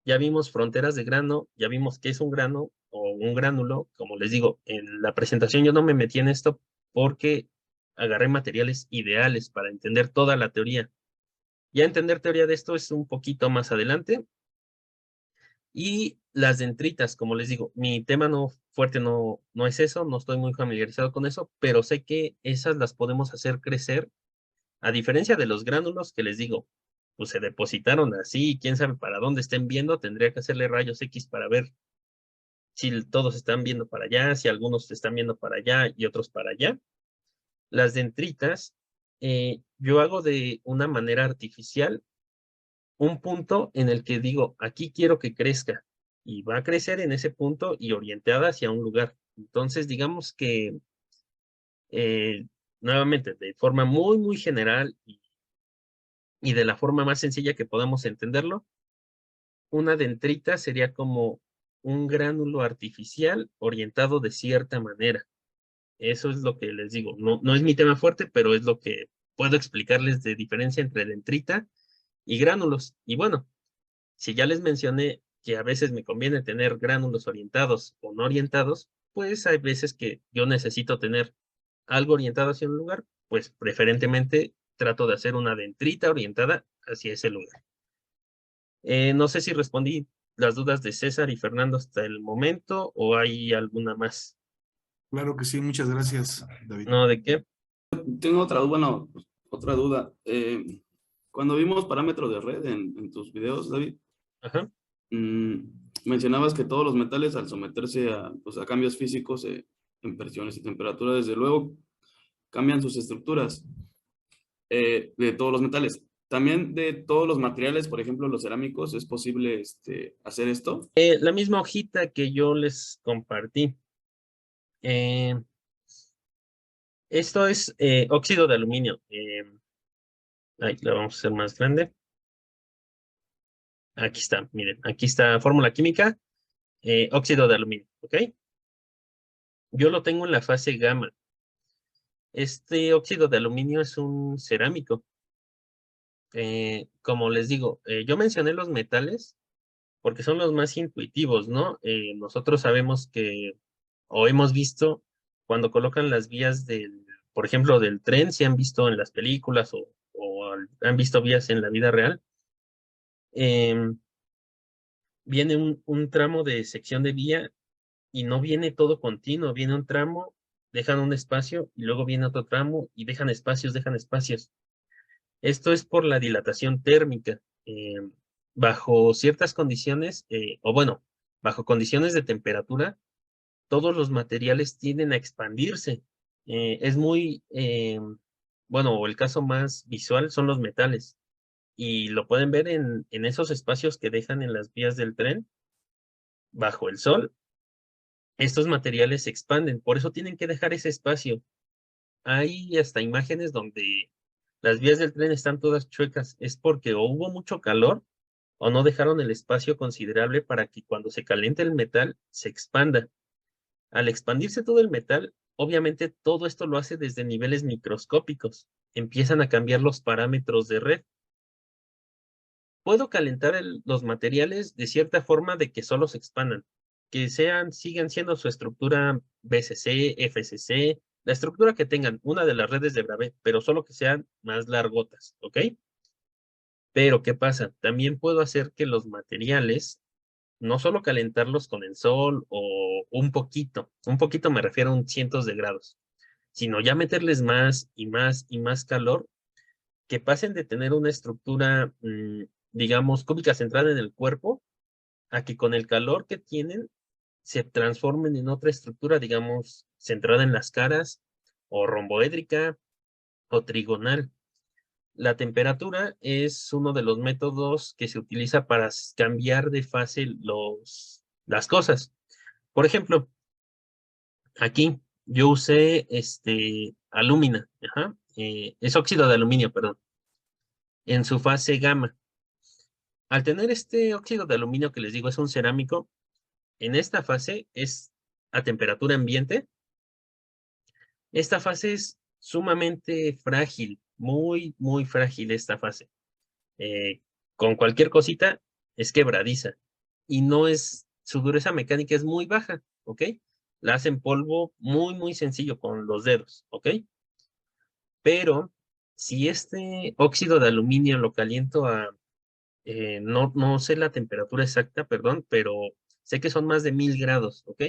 Ya vimos fronteras de grano, ya vimos qué es un grano o un gránulo. Como les digo, en la presentación yo no me metí en esto porque agarré materiales ideales para entender toda la teoría. Ya entender teoría de esto es un poquito más adelante. Y las dendritas, como les digo, mi tema fuerte no es eso, no estoy muy familiarizado con eso, pero sé que esas las podemos hacer crecer, a diferencia de los gránulos que les digo, pues se depositaron así, quién sabe para dónde estén viendo, tendría que hacerle rayos X para ver si todos están viendo para allá, si algunos están viendo para allá y otros para allá. Las dendritas, yo hago de una manera artificial un punto en el que digo, aquí quiero que crezca, y va a crecer en ese punto y orientada hacia un lugar. Entonces, digamos que, nuevamente, de forma muy, muy general y de la forma más sencilla que podamos entenderlo, una dendrita sería como un gránulo artificial orientado de cierta manera. Eso es lo que les digo. No es mi tema fuerte, pero es lo que puedo explicarles de diferencia entre dendrita y gránulos. Y bueno, si ya les mencioné que a veces me conviene tener gránulos orientados o no orientados, pues hay veces que yo necesito tener algo orientado hacia un lugar, pues preferentemente trato de hacer una dendrita orientada hacia ese lugar. No sé si respondí las dudas de César y Fernando hasta el momento o hay alguna más? Claro que sí, muchas gracias, David. No, ¿de qué? Tengo otra, bueno, otra duda. Cuando vimos parámetros de red en tus videos, David, Ajá. mencionabas que todos los metales al someterse a, pues, a cambios físicos en presiones y temperatura, desde luego cambian sus estructuras de todos los metales. También de todos los materiales, por ejemplo, los cerámicos, ¿es posible hacer esto? La misma hojita que yo les compartí. Esto es óxido de aluminio. Ahí la vamos a hacer más grande. Aquí está, miren, aquí está fórmula química, óxido de aluminio, ¿ok? Yo lo tengo en la fase gamma. Este óxido de aluminio es un cerámico. Como les digo, yo mencioné los metales porque son los más intuitivos, ¿no? Nosotros sabemos que, o hemos visto, cuando colocan las vías del, por ejemplo, del tren, si han visto en las películas o han visto vías en la vida real, viene un tramo de sección de vía y no viene todo continuo, viene un tramo, dejan un espacio y luego viene otro tramo y dejan espacios, dejan espacios. Esto es por la dilatación térmica. Bajo ciertas condiciones, o bueno, bajo condiciones de temperatura, todos los materiales tienden a expandirse. Es muy, bueno, el caso más visual son los metales. Y lo pueden ver en esos espacios que dejan en las vías del tren, bajo el sol. Estos materiales se expanden, por eso tienen que dejar ese espacio. Hay hasta imágenes donde las vías del tren están todas chuecas. Es porque o hubo mucho calor o no dejaron el espacio considerable para que cuando se caliente el metal se expanda. Al expandirse todo el metal, obviamente todo esto lo hace desde niveles microscópicos. Empiezan a cambiar los parámetros de red. Puedo calentar los materiales de cierta forma de que solo se expandan, que sigan siendo su estructura BCC, FCC, la estructura que tengan, una de las redes de Bravais, pero solo que sean más largotas, ¿ok? Pero, ¿qué pasa? También puedo hacer que los materiales, no solo calentarlos con el sol o un poquito me refiero a un cientos de grados, sino ya meterles más y más y más calor, que pasen de tener una estructura, digamos, cúbica centrada en el cuerpo, a que con el calor que tienen se transformen en otra estructura, digamos, centrada en las caras, o romboédrica, o trigonal. La temperatura es uno de los métodos que se utiliza para cambiar de fase las cosas. Por ejemplo, aquí yo usé alúmina, es óxido de aluminio, perdón, en su fase gamma. Al tener este óxido de aluminio que les digo es un cerámico, en esta fase es a temperatura ambiente. Esta fase es sumamente frágil, muy, muy frágil esta fase. Con cualquier cosita es quebradiza y su dureza mecánica es muy baja, ¿ok? La hacen polvo muy, muy sencillo con los dedos, ¿ok? Pero si este óxido de aluminio lo caliento no sé la temperatura exacta, perdón, pero sé que son más de 1000 grados, ¿ok?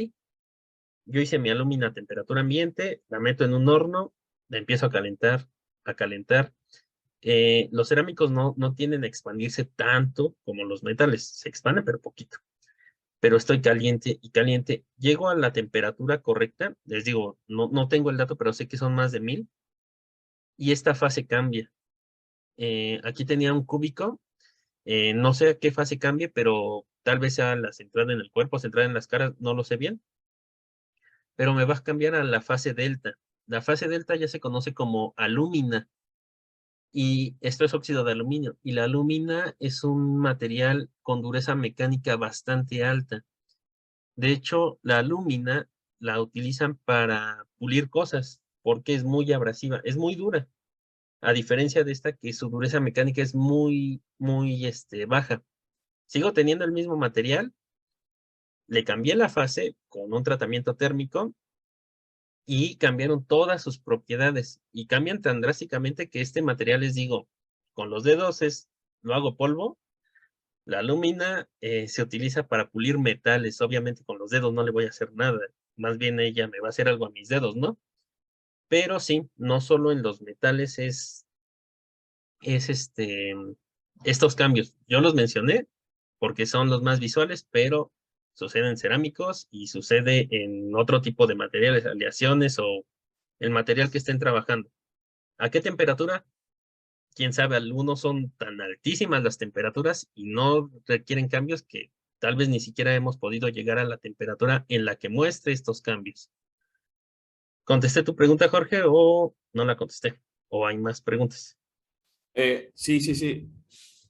Yo hice mi alúmina a temperatura ambiente, la meto en un horno, la empiezo a calentar, a calentar. Los cerámicos no tienden a expandirse tanto como los metales, se expande pero poquito. Pero estoy caliente y caliente. Llego a la temperatura correcta, les digo, no tengo el dato, pero sé que son más de 1000. Y esta fase cambia. Aquí tenía un cúbico, no sé a qué fase cambie, pero tal vez sea la centrada en el cuerpo, centrada en las caras, no lo sé bien. Pero me va a cambiar a la fase delta. La fase delta ya se conoce como alúmina. Y esto es óxido de aluminio. Y la alúmina es un material con dureza mecánica bastante alta. De hecho, la alúmina la utilizan para pulir cosas porque es muy abrasiva, es muy dura. A diferencia de esta que su dureza mecánica es muy, muy baja. Sigo teniendo el mismo material. Le cambié la fase con un tratamiento térmico y cambiaron todas sus propiedades y cambian tan drásticamente que este material, les digo, con los dedos lo hago polvo, La lúmina se utiliza para pulir metales. Obviamente con los dedos no le voy a hacer nada. Más bien ella me va a hacer algo a mis dedos, ¿no? Pero sí, no solo en los metales es estos cambios. Yo los mencioné porque son los más visuales, pero sucede en cerámicos y sucede en otro tipo de materiales, aleaciones o el material que estén trabajando. ¿A qué temperatura? Quién sabe, algunos son tan altísimas las temperaturas y no requieren cambios que tal vez ni siquiera hemos podido llegar a la temperatura en la que muestre estos cambios. ¿Contesté tu pregunta, Jorge, o no la contesté? ¿O hay más preguntas? Sí, sí, sí.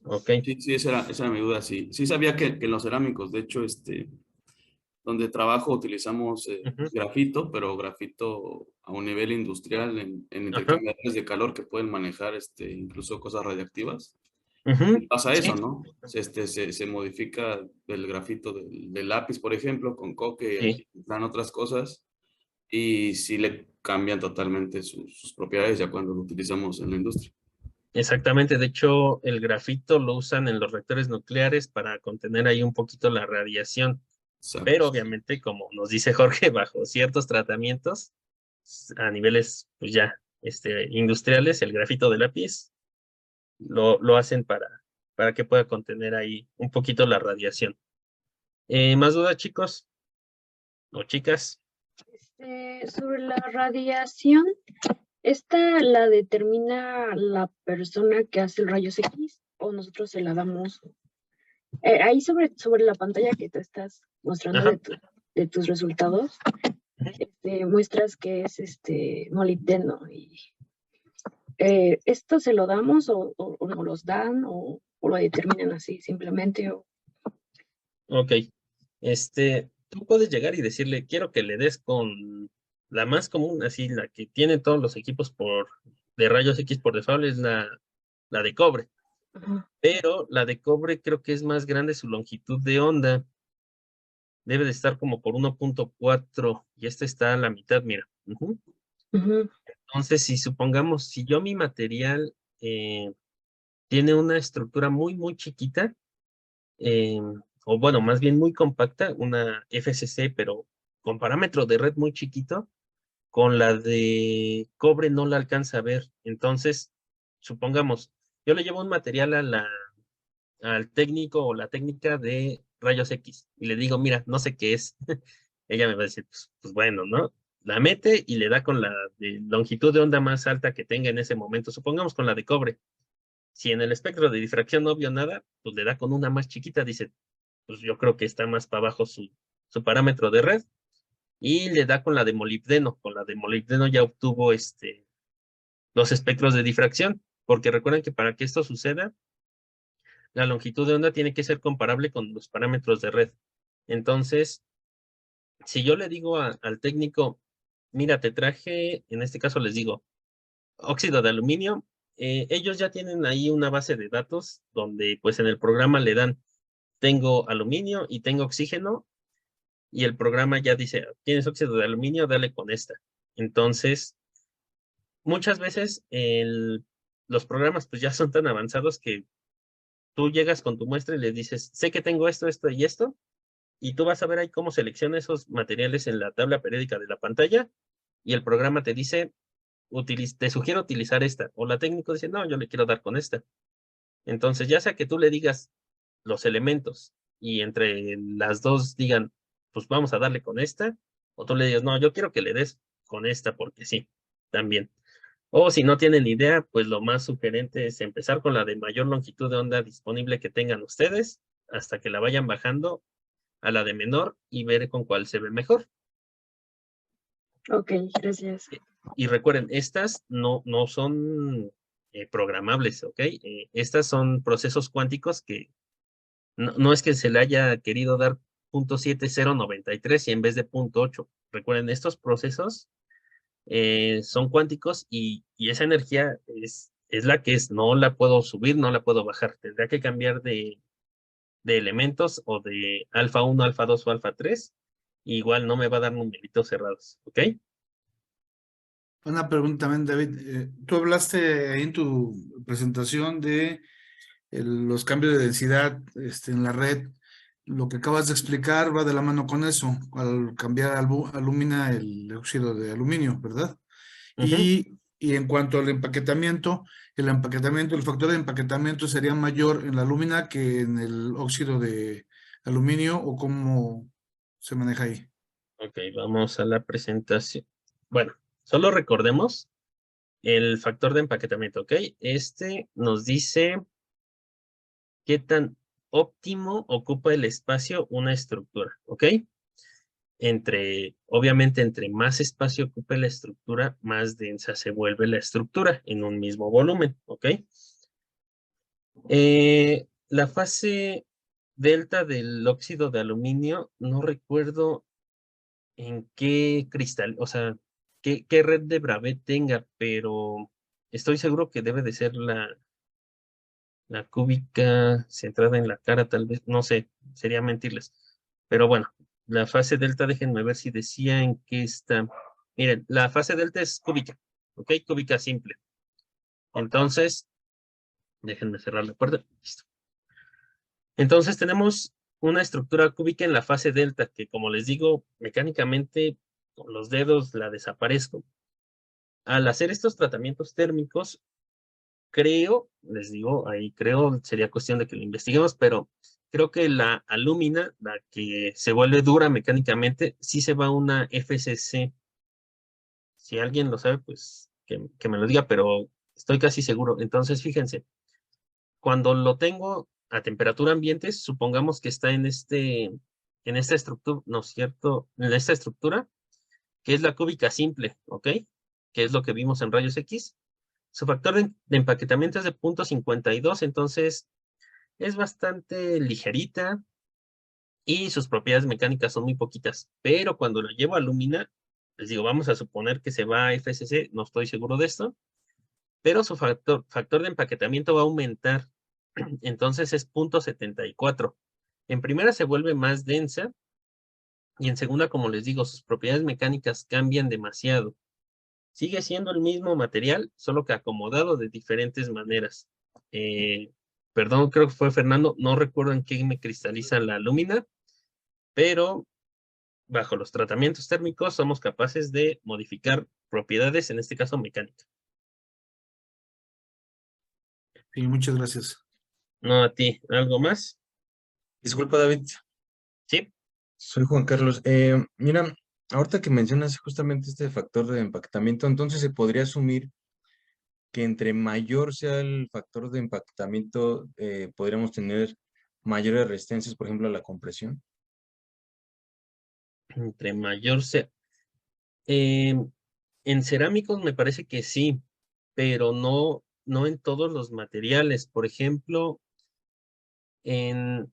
Ok. Sí, esa era mi duda, sí. Sí sabía que en los cerámicos, de hecho, donde trabajo utilizamos Ujú. grafito, pero grafito a un nivel industrial en intercambiadores de calor que pueden manejar incluso cosas radiactivas. Ujú. Y pasa Sí. eso, ¿no? Se modifica el grafito del lápiz, por ejemplo, con coque Sí. y dan otras cosas, y sí le cambian totalmente sus propiedades ya cuando lo utilizamos en la industria. Exactamente, de hecho, el grafito lo usan en los reactores nucleares para contener ahí un poquito la radiación, Exacto. pero obviamente, como nos dice Jorge, bajo ciertos tratamientos a niveles pues ya industriales, el grafito de lápiz lo hacen para que pueda contener ahí un poquito la radiación. ¿Más dudas, chicos o chicas? Sobre la radiación, ¿esta la determina la persona que hace el rayos X o nosotros se la damos? Ahí sobre la pantalla que tú estás mostrando Ajá. de tus resultados, muestras que es molibdeno. Y, ¿esto se lo damos o nos los dan o lo determinan así simplemente? Ok. Tú puedes llegar y decirle, quiero que le des con la más común, así, la que tiene todos los equipos de rayos X por default es la de cobre. Ajá. Pero la de cobre creo que es más grande su longitud de onda. Debe de estar como por 1.4 y esta está a la mitad, mira. Ujú. Ujú. Entonces, si yo mi material tiene una estructura muy, muy chiquita, o bueno, más bien muy compacta, una FCC, pero con parámetro de red muy chiquito, con la de cobre no la alcanza a ver. Entonces, supongamos, yo le llevo un material al técnico o la técnica de rayos X y le digo, mira, no sé qué es. Ella me va a decir, pues bueno, ¿no? La mete y le da con la de longitud de onda más alta que tenga en ese momento, supongamos con la de cobre. Si en el espectro de difracción no vio nada, pues le da con una más chiquita, dice, pues yo creo que está más para abajo su parámetro de red, y le da con la de molibdeno. Con la de molibdeno ya obtuvo los espectros de difracción, porque recuerden que para que esto suceda, la longitud de onda tiene que ser comparable con los parámetros de red. Entonces, si yo le digo al técnico, mira, te traje, en este caso les digo, óxido de aluminio, ellos ya tienen ahí una base de datos donde pues en el programa le dan, tengo aluminio y tengo oxígeno, y el programa ya dice, tienes óxido de aluminio, dale con esta. Entonces, muchas veces los programas pues ya son tan avanzados que tú llegas con tu muestra y le dices, sé que tengo esto, esto y esto, y tú vas a ver ahí cómo selecciona esos materiales en la tabla periódica de la pantalla, y el programa te dice, te sugiero utilizar esta, o la técnico dice, no, yo le quiero dar con esta. Entonces, ya sea que tú le digas los elementos y entre las dos digan, pues vamos a darle con esta, o tú le digas, no, yo quiero que le des con esta porque sí, también. O si no tienen idea, pues lo más sugerente es empezar con la de mayor longitud de onda disponible que tengan ustedes, hasta que la vayan bajando a la de menor y ver con cuál se ve mejor. Ok, gracias. Y recuerden, estas no son programables, ¿ok? Estas son procesos cuánticos que no es que se le haya querido dar 0.7093 y en vez de 0.8. Recuerden, estos procesos son cuánticos y esa energía es la que es, no la puedo subir, no la puedo bajar. Tendría que cambiar de elementos o de alfa 1, alfa 2 o alfa 3. Igual no me va a dar numeritos cerrados, ¿ok? Una pregunta también, David. Tú hablaste ahí en tu presentación de los cambios de densidad en la red. Lo que acabas de explicar va de la mano con eso, al cambiar alúmina el óxido de aluminio, ¿verdad? Y en cuanto al empaquetamiento, el factor de empaquetamiento sería mayor en la alúmina que en el óxido de aluminio, ¿o cómo se maneja ahí? Ok, vamos a la presentación. Bueno, solo recordemos el factor de empaquetamiento, ¿ok? Este nos dice qué tan óptimo ocupa el espacio una estructura, ¿ok? Obviamente, entre más espacio ocupe la estructura, más densa se vuelve la estructura en un mismo volumen, ¿ok? La fase delta del óxido de aluminio, no recuerdo en qué cristal, o sea, qué red de Bravais tenga, pero estoy seguro que debe de ser la cúbica centrada en la cara, tal vez, no sé, sería mentirles. Pero bueno, la fase delta, déjenme ver si decía en qué está. Miren, la fase delta es cúbica, ¿ok? Cúbica simple. Entonces, déjenme cerrar la puerta. Listo. Entonces tenemos una estructura cúbica en la fase delta, que como les digo, mecánicamente con los dedos la desaparezco. Al hacer estos tratamientos térmicos, creo, les digo, ahí creo, sería cuestión de que lo investiguemos, pero creo que la alúmina, la que se vuelve dura mecánicamente, sí se va a una FCC. Si alguien lo sabe, pues que me lo diga, pero estoy casi seguro. Entonces, fíjense, cuando lo tengo a temperatura ambiente, supongamos que está en esta estructura, ¿no es cierto? En esta estructura, que es la cúbica simple, ¿ok? Que es lo que vimos en rayos X. Su factor de empaquetamiento es de 0.52, entonces es bastante ligerita y sus propiedades mecánicas son muy poquitas. Pero cuando lo llevo a alúmina, les digo, vamos a suponer que se va a FCC, no estoy seguro de esto, pero su factor de empaquetamiento va a aumentar. Entonces es 0.74. En primera se vuelve más densa y en segunda, como les digo, sus propiedades mecánicas cambian demasiado. Sigue siendo el mismo material, solo que acomodado de diferentes maneras. Perdón, creo que fue Fernando, no recuerdo en qué me cristaliza la alúmina, pero bajo los tratamientos térmicos somos capaces de modificar propiedades, en este caso mecánica. Sí, muchas gracias. No a ti, ¿algo más? Disculpa, David, Sí. soy Juan Carlos. Mira, ahorita que mencionas justamente este factor de empaquetamiento, entonces se podría asumir que entre mayor sea el factor de empaquetamiento, podríamos tener mayores resistencias, por ejemplo, a la compresión. Entre mayor sea. En cerámicos me parece que sí, pero no en todos los materiales. Por ejemplo, en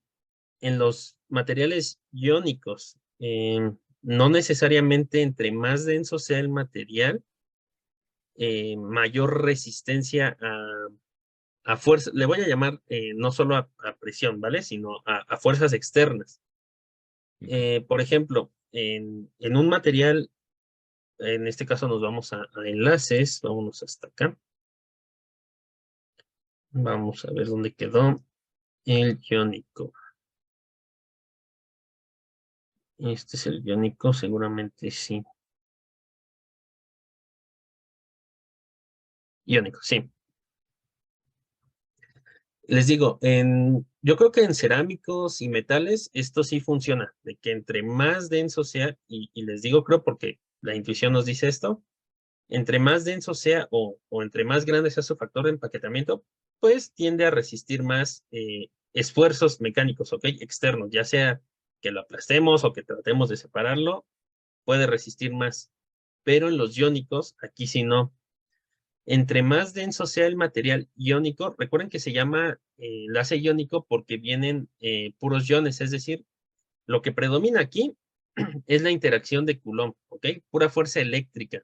los materiales iónicos, no necesariamente entre más denso sea el material, mayor resistencia a fuerza, le voy a llamar no solo a presión, ¿vale? Sino a fuerzas externas. Por ejemplo, en un material, en este caso nos vamos a enlaces, vámonos hasta acá. Vamos a ver dónde quedó el iónico. Este es el iónico, seguramente sí. Iónico, sí. Les digo, yo creo que en cerámicos y metales esto sí funciona, de que entre más denso sea, y les digo creo porque la intuición nos dice esto, entre más denso sea o entre más grande sea su factor de empaquetamiento, pues tiende a resistir más esfuerzos mecánicos, ¿ok? Externos, ya sea que lo aplastemos o que tratemos de separarlo, puede resistir más. Pero en los iónicos, aquí sí no. Entre más denso sea el material iónico, recuerden que se llama enlace iónico porque vienen puros iones, es decir, lo que predomina aquí es la interacción de Coulomb, ¿ok? Pura fuerza eléctrica.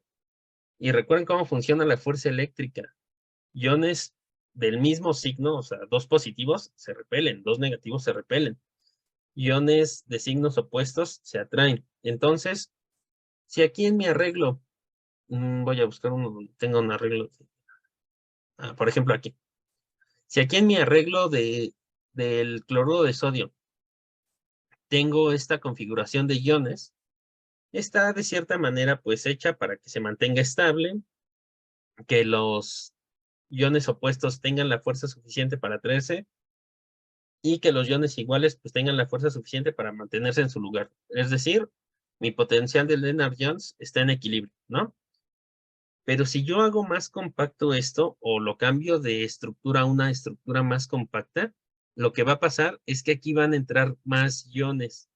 Y recuerden cómo funciona la fuerza eléctrica. Iones del mismo signo, o sea, dos positivos se repelen, dos negativos se repelen. Iones de signos opuestos se atraen. Entonces, si aquí en mi arreglo, voy a buscar uno donde tenga un arreglo, por ejemplo aquí. Si aquí en mi arreglo del cloruro de sodio tengo esta configuración de iones, está de cierta manera pues hecha para que se mantenga estable, que los iones opuestos tengan la fuerza suficiente para atraerse y que los iones iguales pues tengan la fuerza suficiente para mantenerse en su lugar. Es decir, mi potencial de Lennard-Jones está en equilibrio, ¿no? Pero si yo hago más compacto esto o lo cambio de estructura a una estructura más compacta, lo que va a pasar es que aquí van a entrar más iones.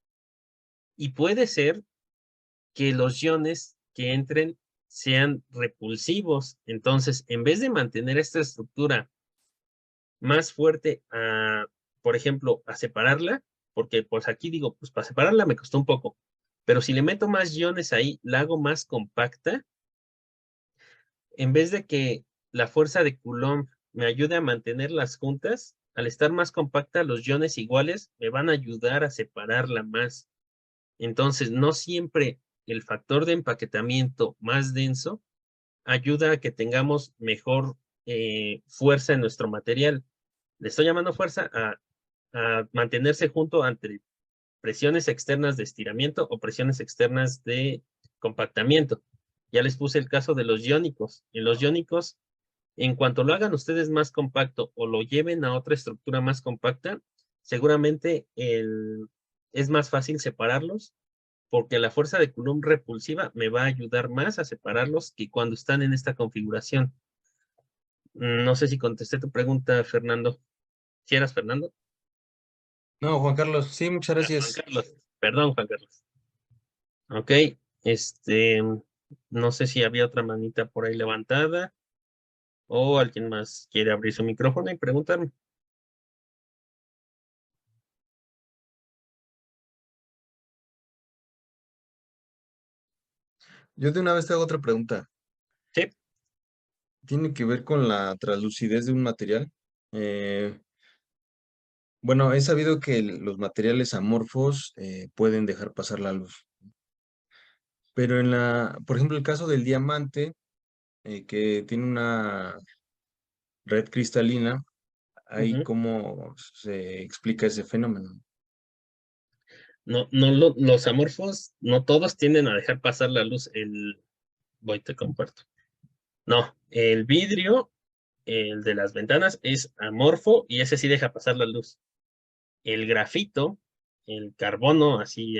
Y puede ser que los iones que entren sean repulsivos. Entonces, en vez de mantener esta estructura más fuerte por ejemplo, a separarla, porque pues aquí digo, pues para separarla me costó un poco, pero si le meto más iones ahí, la hago más compacta, en vez de que la fuerza de Coulomb me ayude a mantenerlas juntas, al estar más compacta, los iones iguales me van a ayudar a separarla más. Entonces, no siempre el factor de empaquetamiento más denso ayuda a que tengamos mejor fuerza en nuestro material. Le estoy llamando fuerza a mantenerse junto ante presiones externas de estiramiento o presiones externas de compactamiento. Ya les puse el caso de los iónicos. En los iónicos, en cuanto lo hagan ustedes más compacto o lo lleven a otra estructura más compacta, seguramente es más fácil separarlos porque la fuerza de Coulomb repulsiva me va a ayudar más a separarlos que cuando están en esta configuración. No sé si contesté tu pregunta, Fernando. ¿Quieras, Fernando? No, Juan Carlos, sí, muchas Juan gracias. Carlos. Perdón, Juan Carlos. Ok, no sé si había otra manita por ahí levantada o alguien más quiere abrir su micrófono y preguntarme. Yo de una vez te hago otra pregunta. Sí. Tiene que ver con la translucidez de un material. Bueno, he sabido que los materiales amorfos pueden dejar pasar la luz. Pero por ejemplo, el caso del diamante, que tiene una red cristalina, ahí cómo se explica ese fenómeno. No, los amorfos, no todos tienden a dejar pasar la luz. Voy, te comparto. No, el vidrio, el de las ventanas, es amorfo y ese sí deja pasar la luz. El grafito, el carbono, así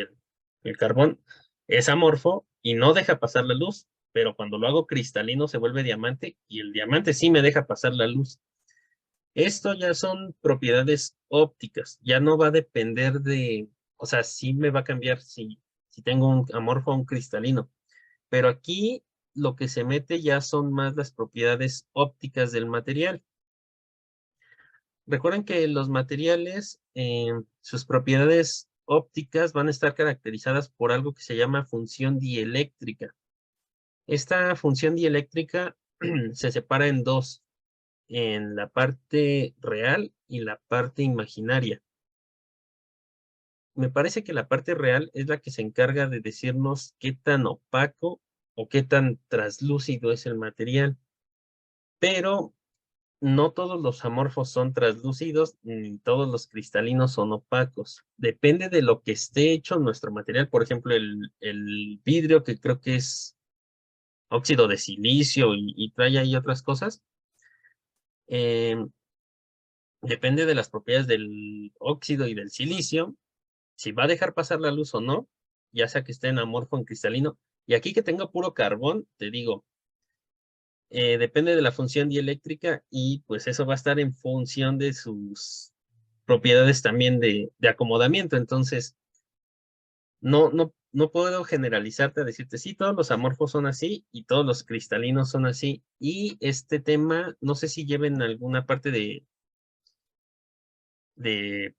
el carbón, es amorfo y no deja pasar la luz, pero cuando lo hago cristalino se vuelve diamante y el diamante sí me deja pasar la luz. Esto ya son propiedades ópticas, ya no va a depender o sea, sí me va a cambiar si tengo un amorfo o un cristalino, pero aquí lo que se mete ya son más las propiedades ópticas del material. Recuerden que los materiales, sus propiedades ópticas van a estar caracterizadas por algo que se llama función dieléctrica. Esta función dieléctrica se separa en dos, en la parte real y la parte imaginaria. Me parece que la parte real es la que se encarga de decirnos qué tan opaco o qué tan translúcido es el material. Pero no todos los amorfos son translúcidos, ni todos los cristalinos son opacos. Depende de lo que esté hecho nuestro material. Por ejemplo, el vidrio, que creo que es óxido de silicio y trae ahí otras cosas. Depende de las propiedades del óxido y del silicio, si va a dejar pasar la luz o no, ya sea que esté en amorfo o en cristalino. Y aquí que tengo puro carbón, te digo, depende de la función dieléctrica y pues eso va a estar en función de sus propiedades también de acomodamiento. Entonces, no puedo generalizarte a decirte, sí, todos los amorfos son así y todos los cristalinos son así. Y este tema, no sé si lleven alguna parte de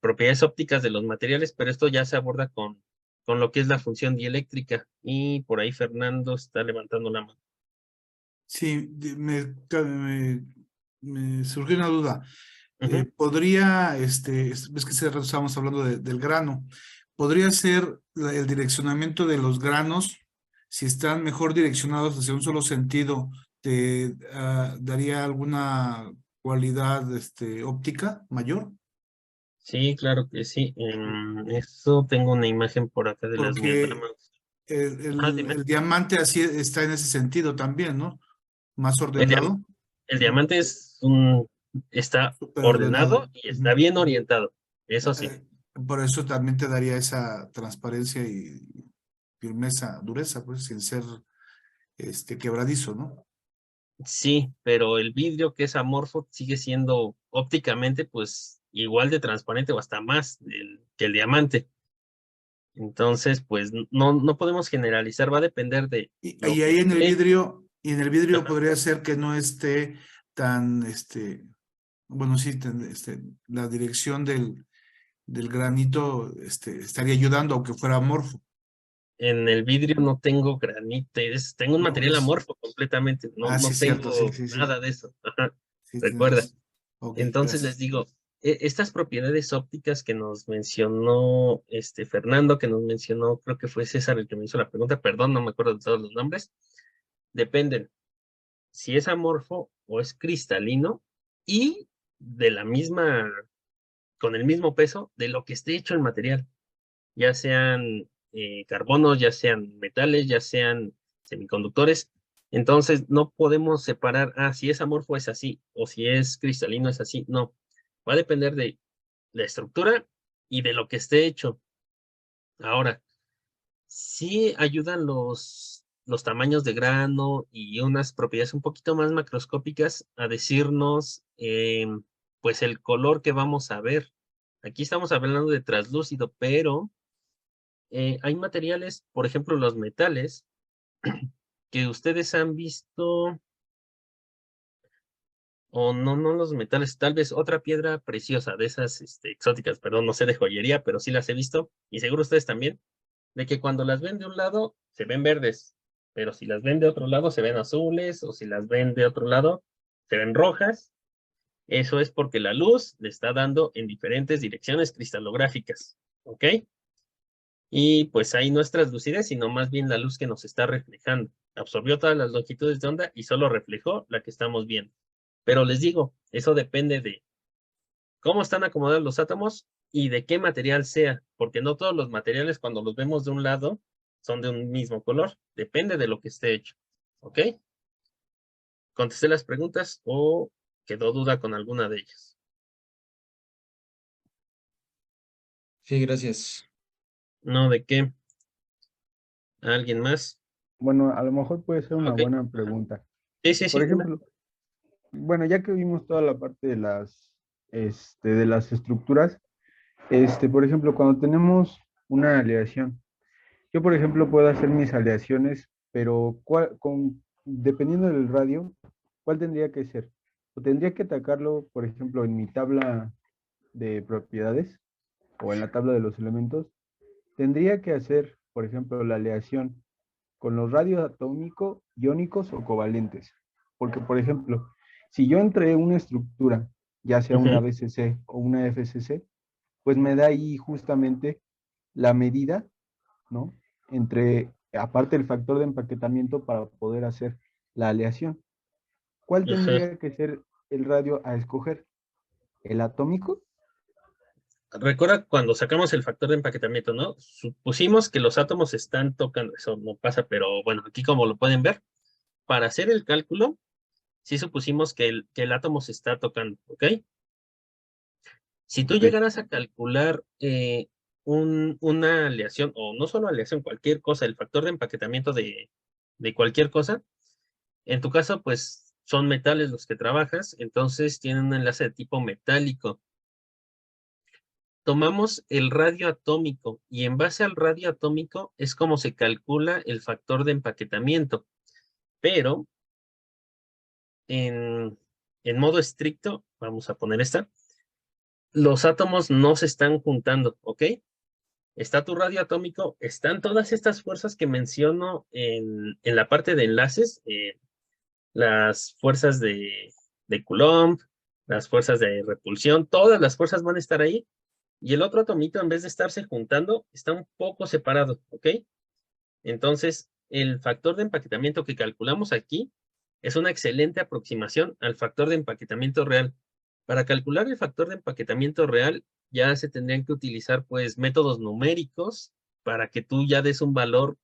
propiedades ópticas de los materiales, pero esto ya se aborda con lo que es la función dieléctrica. Y por ahí Fernando está levantando la mano. Sí, me surgió una duda. ¿Podría, ves que hace rato estábamos hablando del grano, podría ser el direccionamiento de los granos, si están mejor direccionados hacia un solo sentido, te daría alguna cualidad óptica mayor. Sí, claro que sí. Eso tengo una imagen por acá de las Porque membranas. Dime. el diamante así está en ese sentido también, ¿no? Más El, diam- ordenado, el diamante está súper ordenado ordenado. y está bien orientado. Eso sí. Por eso también te daría esa transparencia y firmeza, dureza, pues, sin ser quebradizo, ¿no? Sí, pero el vidrio que es amorfo sigue siendo ópticamente pues igual de transparente o hasta más que el diamante. Entonces, pues no podemos generalizar, va a depender de Y lo que ahí en el esté. vidrio, Ajá. podría ser que no esté tan, bueno, sí, la dirección del granito estaría ayudando, aunque fuera amorfo, En el vidrio no tengo granito, tengo un ¿no? material amorfo completamente, Sí, no es cierto, sí, tengo sí, sí. nada de eso. Ajá. Sí, tienes Recuerda. razón. Ok, Entonces les gracias. digo, estas propiedades ópticas que nos mencionó Fernando, que nos mencionó, creo que fue César el que me hizo la pregunta, perdón, no me acuerdo de todos los nombres, dependen si es amorfo o es cristalino y de la misma, con el mismo peso de lo que esté hecho el material, ya sean carbonos, ya sean metales, ya sean semiconductores. Entonces no podemos separar, si es amorfo es así, o si es cristalino es así. No, va a depender de la estructura y de lo que esté hecho. Ahora, sí ayudan los tamaños de grano y unas propiedades un poquito más macroscópicas a decirnos, pues, el color que vamos a ver. Aquí estamos hablando de translúcido, pero hay materiales, por ejemplo, los metales, que ustedes han visto, o no los metales, tal vez otra piedra preciosa de esas exóticas, perdón, no sé de joyería, pero sí las he visto, y seguro ustedes también, de que cuando las ven de un lado se ven verdes, pero si las ven de otro lado se ven azules, o si las ven de otro lado se ven rojas. Eso es porque la luz le está dando en diferentes direcciones cristalográficas, ¿ok? Y pues ahí no es translucidez, sino más bien la luz que nos está reflejando. Absorbió todas las longitudes de onda y solo reflejó la que estamos viendo. Pero les digo, eso depende de cómo están acomodados los átomos y de qué material sea, porque no todos los materiales cuando los vemos de un lado son de un mismo color, depende de lo que esté hecho. ¿Ok? ¿Contesté las preguntas o quedó duda con alguna de ellas? Sí, gracias. No, ¿de qué? ¿Alguien más? Bueno, a lo mejor puede ser una Ok. buena pregunta. Sí, Por dime. ejemplo, bueno, ya que vimos toda la parte de las estructuras, por ejemplo, cuando tenemos una aleación, yo, por ejemplo, puedo hacer mis aleaciones, pero dependiendo del radio, ¿cuál tendría que ser? ¿O tendría que atacarlo, por ejemplo, en mi tabla de propiedades o en la tabla de los elementos? ¿Tendría que hacer, por ejemplo, la aleación con los radios atómicos, iónicos o covalentes? Porque, por ejemplo, si yo entregué una estructura, ya sea una BCC o una FCC, pues me da ahí justamente la medida, ¿no? Aparte el factor de empaquetamiento para poder hacer la aleación. ¿Cuál Ajá. tendría que ser el radio a escoger? ¿El atómico? Recuerda cuando sacamos el factor de empaquetamiento, ¿no? Supusimos que los átomos están tocando, eso no pasa, pero bueno, aquí como lo pueden ver, para hacer el cálculo, sí supusimos que el átomo se está tocando, ¿ok? Si tú Ok. llegaras a calcular una aleación, o no solo aleación, cualquier cosa, el factor de empaquetamiento de cualquier cosa, en tu caso, pues son metales los que trabajas, entonces tienen un enlace de tipo metálico. Tomamos el radio atómico y en base al radio atómico es como se calcula el factor de empaquetamiento, pero en modo estricto, vamos a poner esta, los átomos no se están juntando, ¿ok? Está tu radio atómico, están todas estas fuerzas que menciono en la parte de enlaces, las fuerzas de Coulomb, las fuerzas de repulsión, todas las fuerzas van a estar ahí, y el otro atomito, en vez de estarse juntando, está un poco separado, ¿ok? Entonces, el factor de empaquetamiento que calculamos aquí Es una excelente aproximación al factor de empaquetamiento real. Para calcular el factor de empaquetamiento real, ya se tendrían que utilizar pues métodos numéricos para que tú ya des un valor,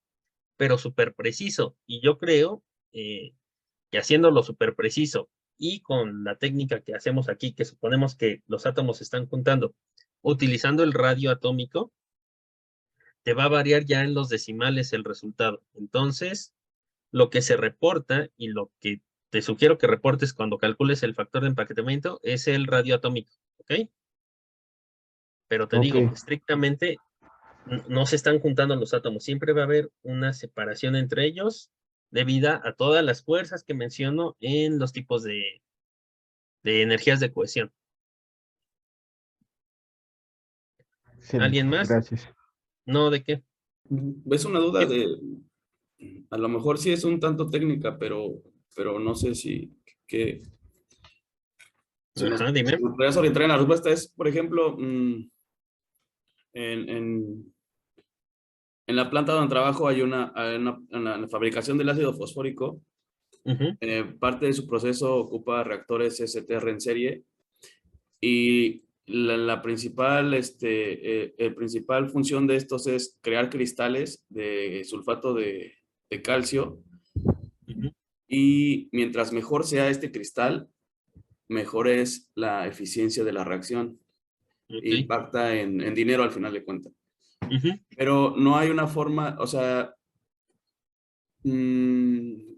pero súper preciso. Y yo creo que haciéndolo súper preciso y con la técnica que hacemos aquí, que suponemos que los átomos se están juntando, utilizando el radio atómico, te va a variar ya en los decimales el resultado. Entonces, lo que se reporta y lo que te sugiero que reportes cuando calcules el factor de empaquetamiento es el radio atómico, ¿ok? Pero te digo, estrictamente no se están juntando los átomos, siempre va a haber una separación entre ellos debido a todas las fuerzas que menciono en los tipos de energías de cohesión. Excelente, ¿Alguien más? gracias. No, ¿de qué? ¿Ves una duda de, a lo mejor sí es un tanto técnica, pero no sé si, que, Ajá, dime. si me podrías orientar en la respuesta? Es, por ejemplo, en la planta donde trabajo hay una la fabricación del ácido fosfórico. Parte de su proceso ocupa reactores STR en serie y la principal, el principal función de estos es crear cristales de sulfato de calcio. Y mientras mejor sea este cristal, mejor es la eficiencia de la reacción. Impacta en dinero al final de cuentas. Pero no hay una forma, o sea,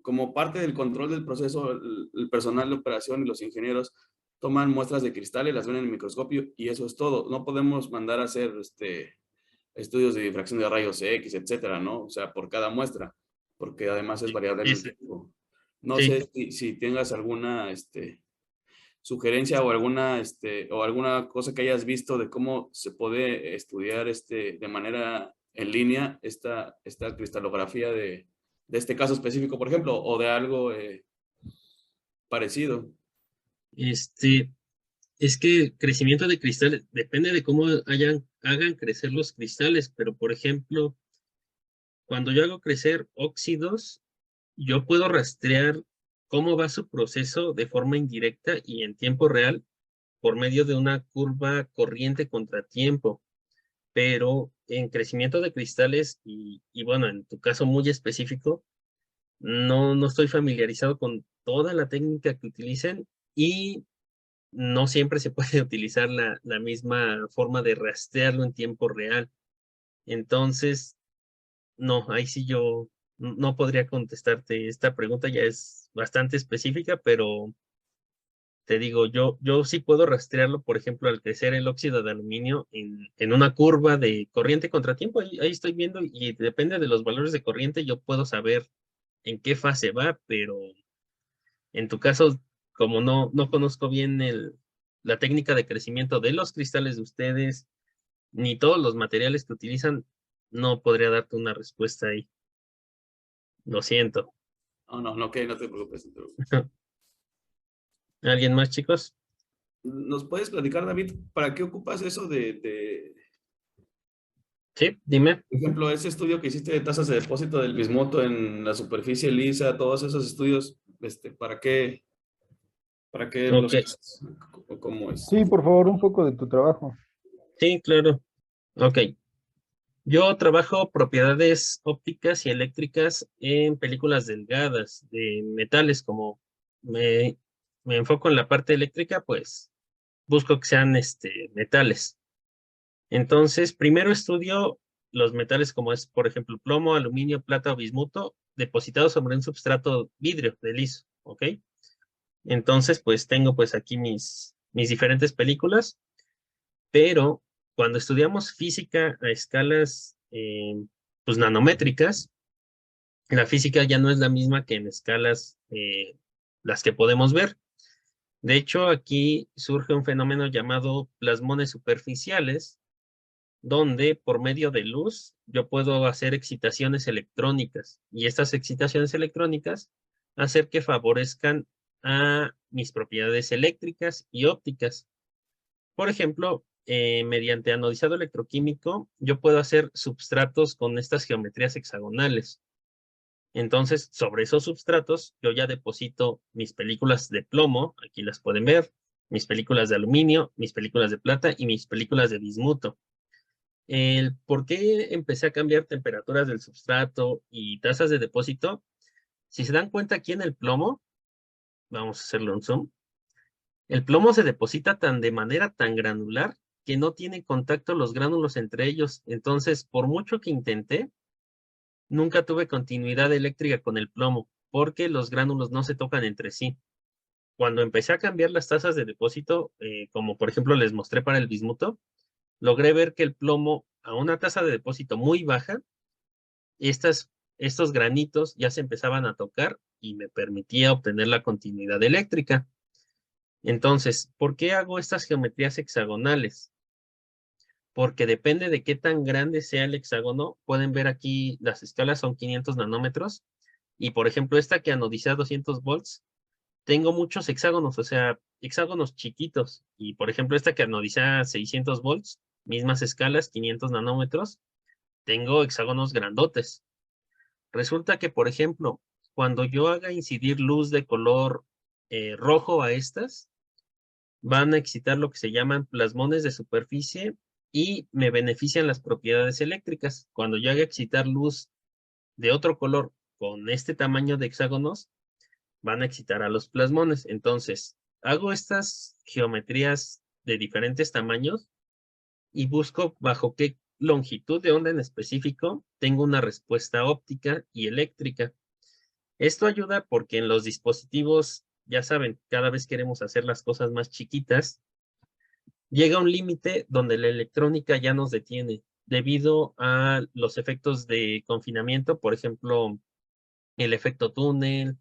como parte del control del proceso, el personal de operación y los ingenieros toman muestras de cristales, las ven en el microscopio y eso es todo. No podemos mandar a hacer estudios de difracción de rayos X, etcétera, ¿no? O sea, por cada muestra, porque además es variable en el tiempo. No sé si tengas alguna sugerencia o alguna cosa que hayas visto de cómo se puede estudiar de manera en línea esta cristalografía de este caso específico, por ejemplo, o de algo parecido. Es que crecimiento de cristales depende de cómo hagan crecer los cristales, pero por ejemplo, cuando yo hago crecer óxidos, yo puedo rastrear cómo va su proceso de forma indirecta y en tiempo real por medio de una curva corriente contratiempo. Pero en crecimiento de cristales, y bueno, en tu caso muy específico, no estoy familiarizado con toda la técnica que utilicen y no siempre se puede utilizar la misma forma de rastrearlo en tiempo real. Entonces, no, ahí sí yo no podría contestarte. Esta pregunta ya es bastante específica, pero te digo, yo sí puedo rastrearlo, por ejemplo, al crecer el óxido de aluminio en una curva de corriente contratiempo. Ahí estoy viendo y depende de los valores de corriente, yo puedo saber en qué fase va, pero en tu caso, como no conozco bien la técnica de crecimiento de los cristales de ustedes, ni todos los materiales que utilizan, no podría darte una respuesta ahí. Lo siento. No, ok, no te preocupes. ¿Alguien más, chicos? ¿Nos puedes platicar, David, para qué ocupas eso Sí, dime. Por ejemplo, ese estudio que hiciste de tasas de depósito del bismuto en la superficie lisa, todos esos estudios, ¿para qué los haces? ¿Cómo es? Sí, por favor, un poco de tu trabajo. Sí, claro. Ok. Yo trabajo propiedades ópticas y eléctricas en películas delgadas de metales. Como me enfoco en la parte eléctrica, pues busco que sean metales. Entonces, primero estudio los metales como es, por ejemplo, plomo, aluminio, plata o bismuto, depositados sobre un substrato vidrio de liso, ¿ok? Entonces, pues tengo pues aquí mis diferentes películas, pero cuando estudiamos física a escalas pues nanométricas, la física ya no es la misma que en escalas las que podemos ver. De hecho, aquí surge un fenómeno llamado plasmones superficiales, donde por medio de luz yo puedo hacer excitaciones electrónicas y estas excitaciones electrónicas hacer que favorezcan a mis propiedades eléctricas y ópticas. Por ejemplo, mediante anodizado electroquímico, yo puedo hacer substratos con estas geometrías hexagonales. Entonces, sobre esos substratos, yo ya deposito mis películas de plomo, aquí las pueden ver, mis películas de aluminio, mis películas de plata y mis películas de bismuto. El por qué empecé a cambiar temperaturas del substrato y tasas de depósito, si se dan cuenta aquí en el plomo, vamos a hacerlo en zoom, el plomo se deposita de manera tan granular que no tiene contacto los gránulos entre ellos. Entonces, por mucho que intenté, nunca tuve continuidad eléctrica con el plomo, porque los gránulos no se tocan entre sí. Cuando empecé a cambiar las tasas de depósito, como por ejemplo les mostré para el bismuto, logré ver que el plomo a una tasa de depósito muy baja, estos granitos ya se empezaban a tocar y me permitía obtener la continuidad eléctrica. Entonces, ¿por qué hago estas geometrías hexagonales? Porque depende de qué tan grande sea el hexágono. Pueden ver aquí las escalas son 500 nanómetros. Y por ejemplo, esta que anodicé a 200 volts, tengo muchos hexágonos, o sea, hexágonos chiquitos. Y por ejemplo, esta que anodicé a 600 volts, mismas escalas, 500 nanómetros, tengo hexágonos grandotes. Resulta que, por ejemplo, cuando yo haga incidir luz de color rojo a estas, van a excitar lo que se llaman plasmones de superficie y me benefician las propiedades eléctricas. Cuando yo haga excitar luz de otro color con este tamaño de hexágonos, van a excitar a los plasmones. Entonces, hago estas geometrías de diferentes tamaños y busco bajo qué longitud de onda en específico tengo una respuesta óptica y eléctrica. Esto ayuda porque en los dispositivos, ya saben, cada vez queremos hacer las cosas más chiquitas. Llega un límite donde la electrónica ya nos detiene debido a los efectos de confinamiento, por ejemplo, el efecto túnel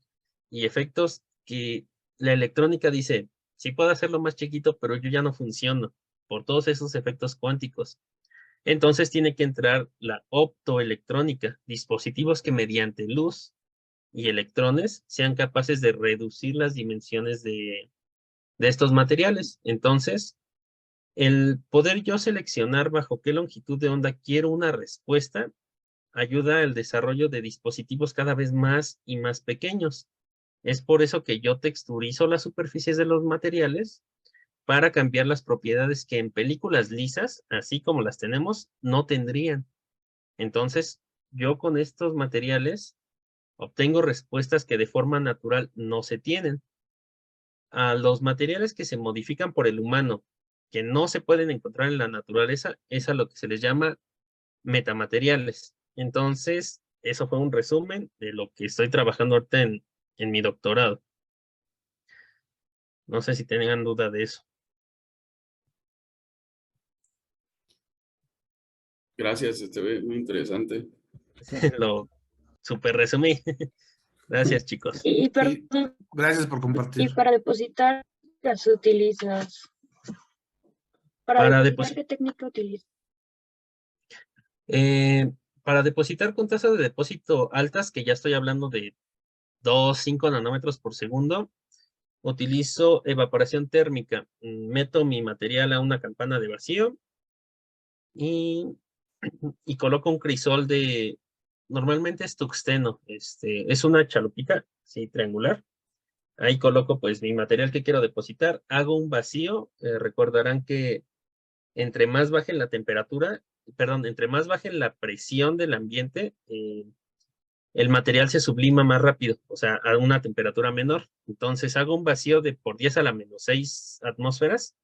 y efectos que la electrónica dice, sí puedo hacerlo más chiquito, pero yo ya no funciono por todos esos efectos cuánticos. Entonces tiene que entrar la optoelectrónica, dispositivos que mediante luz y electrones sean capaces de reducir las dimensiones de estos materiales. Entonces, el poder yo seleccionar bajo qué longitud de onda quiero una respuesta ayuda al desarrollo de dispositivos cada vez más y más pequeños. Es por eso que yo texturizo las superficies de los materiales para cambiar las propiedades que en películas lisas, así como las tenemos, no tendrían. Entonces, yo con estos materiales obtengo respuestas que de forma natural no se tienen. A los materiales que se modifican por el humano, que no se pueden encontrar en la naturaleza, es a lo que se les llama metamateriales. Entonces, eso fue un resumen de lo que estoy trabajando ahorita en mi doctorado. No sé si tengan duda de eso. Gracias, muy interesante. Lo super resumí. Gracias, chicos. Y, Gracias por compartir. y para depositar, las utilizas. Para depositar, ¿qué técnica utilizas? Para depositar con tasas de depósito altas, que ya estoy hablando de 2, 5 nanómetros por segundo, utilizo evaporación térmica. Meto mi material a una campana de vacío y coloco un crisol de, normalmente es tuxteno, es una chalupita, sí, triangular. Ahí coloco pues mi material que quiero depositar, hago un vacío, recordarán que entre más baje la temperatura, perdón, entre más baje la presión del ambiente, el material se sublima más rápido, o sea, a una temperatura menor. Entonces hago un vacío de por 10 a la menos 6 atmósferas,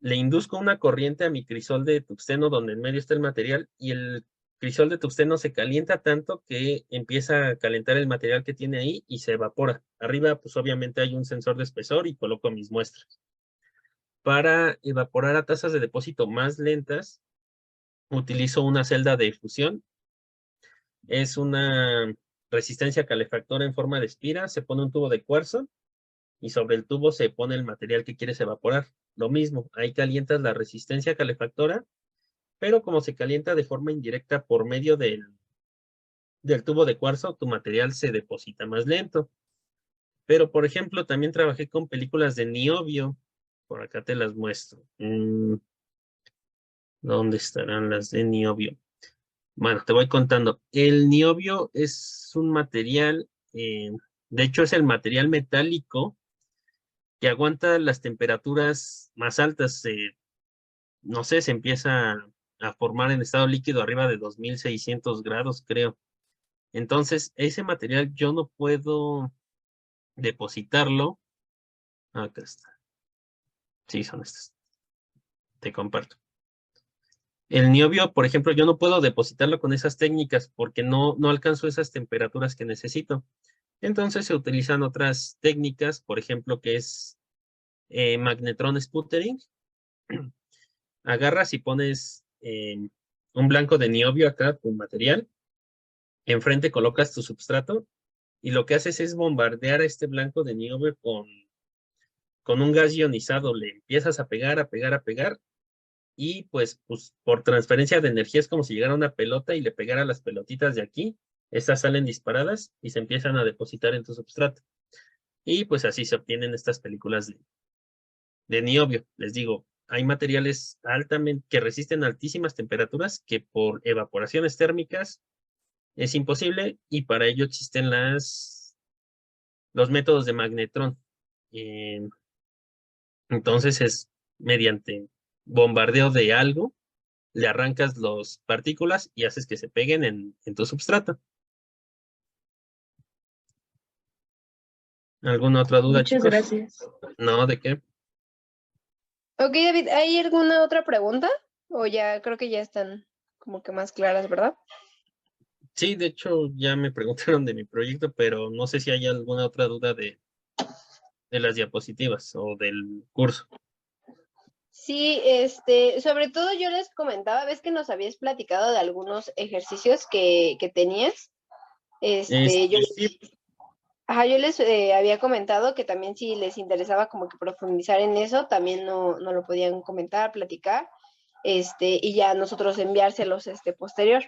le induzco una corriente a mi crisol de tuxteno donde en medio está el material y el crisol de tuxteno se calienta tanto que empieza a calentar el material que tiene ahí y se evapora. Arriba, pues obviamente hay un sensor de espesor y coloco mis muestras. Para evaporar a tasas de depósito más lentas, utilizo una celda de efusión. Es una resistencia calefactora en forma de espira. Se pone un tubo de cuarzo y sobre el tubo se pone el material que quieres evaporar. Lo mismo, ahí calientas la resistencia calefactora, pero como se calienta de forma indirecta por medio del tubo de cuarzo, tu material se deposita más lento. Pero, por ejemplo, también trabajé con películas de niobio. Por acá te las muestro. ¿Dónde estarán las de niobio? Bueno, te voy contando. El niobio es un material, de hecho es el material metálico que aguanta las temperaturas más altas. No sé, se empieza a formar en estado líquido arriba de 2600 grados, creo. Entonces, ese material yo no puedo depositarlo. Acá está. Sí, son estas. Te comparto. El niobio, por ejemplo, yo no puedo depositarlo con esas técnicas porque no alcanzo esas temperaturas que necesito. Entonces se utilizan otras técnicas, por ejemplo, que es magnetron sputtering. Agarras y pones un blanco de niobio acá, tu material. Enfrente colocas tu substrato y lo que haces es bombardear a este blanco de niobio con un gas ionizado. Le empiezas a pegar, a pegar, a pegar. Y pues por transferencia de energía es como si llegara una pelota y le pegara las pelotitas de aquí. Estas salen disparadas y se empiezan a depositar en tu substrato. Y pues así se obtienen estas películas de niobio. Les digo, hay materiales altamente que resisten altísimas temperaturas que por evaporaciones térmicas es imposible y para ello existen los métodos de magnetrón. Entonces es mediante bombardeo de algo, le arrancas las partículas y haces que se peguen en tu substrato. ¿Alguna otra duda, Muchas chicos? gracias. No, ¿de qué? Ok, David, ¿hay alguna otra pregunta? O ya creo que ya están como que más claras, ¿verdad? Sí, de hecho ya me preguntaron de mi proyecto, pero no sé si hay alguna otra duda de las diapositivas o del curso. Sí, sobre todo yo les comentaba, ves que nos habías platicado de algunos ejercicios que tenías. Yo Sí, yo les había comentado que también si les interesaba como que profundizar en eso, también no lo podían comentar, platicar, y ya nosotros enviárselos posterior.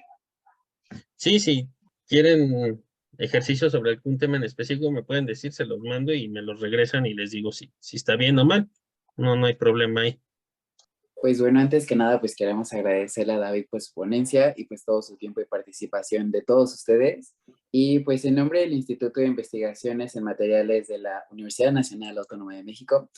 sí, si quieren ejercicios sobre algún tema en específico, me pueden decir, se los mando y me los regresan y les digo si está bien o mal. No hay problema ahí. Pues bueno, antes que nada, pues queremos agradecerle a David por su ponencia y pues todo su tiempo y participación de todos ustedes. Y pues en nombre del Instituto de Investigaciones en Materiales de la Universidad Nacional Autónoma de México,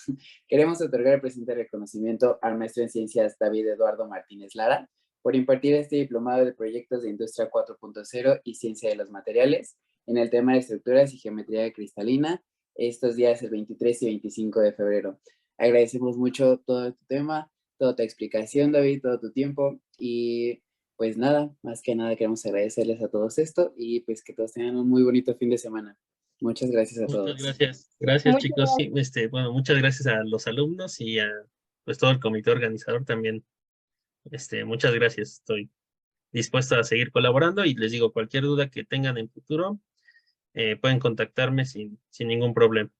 queremos otorgar el presente reconocimiento al maestro en ciencias David Eduardo Martínez Lara por impartir este diplomado de proyectos de Industria 4.0 y Ciencia de los Materiales en el tema de estructuras y geometría cristalina estos días el 23 y 25 de febrero. Agradecemos mucho todo tu tema, toda tu explicación, David, todo tu tiempo. Y pues nada, más que nada queremos agradecerles a todos esto y pues que todos tengan un muy bonito fin de semana. Muchas gracias a todos. Muchas gracias. Gracias, chicos. Sí, bueno, muchas gracias a los alumnos y a pues todo el comité organizador también. Muchas gracias. Estoy dispuesto a seguir colaborando y les digo, cualquier duda que tengan en futuro, pueden contactarme sin ningún problema.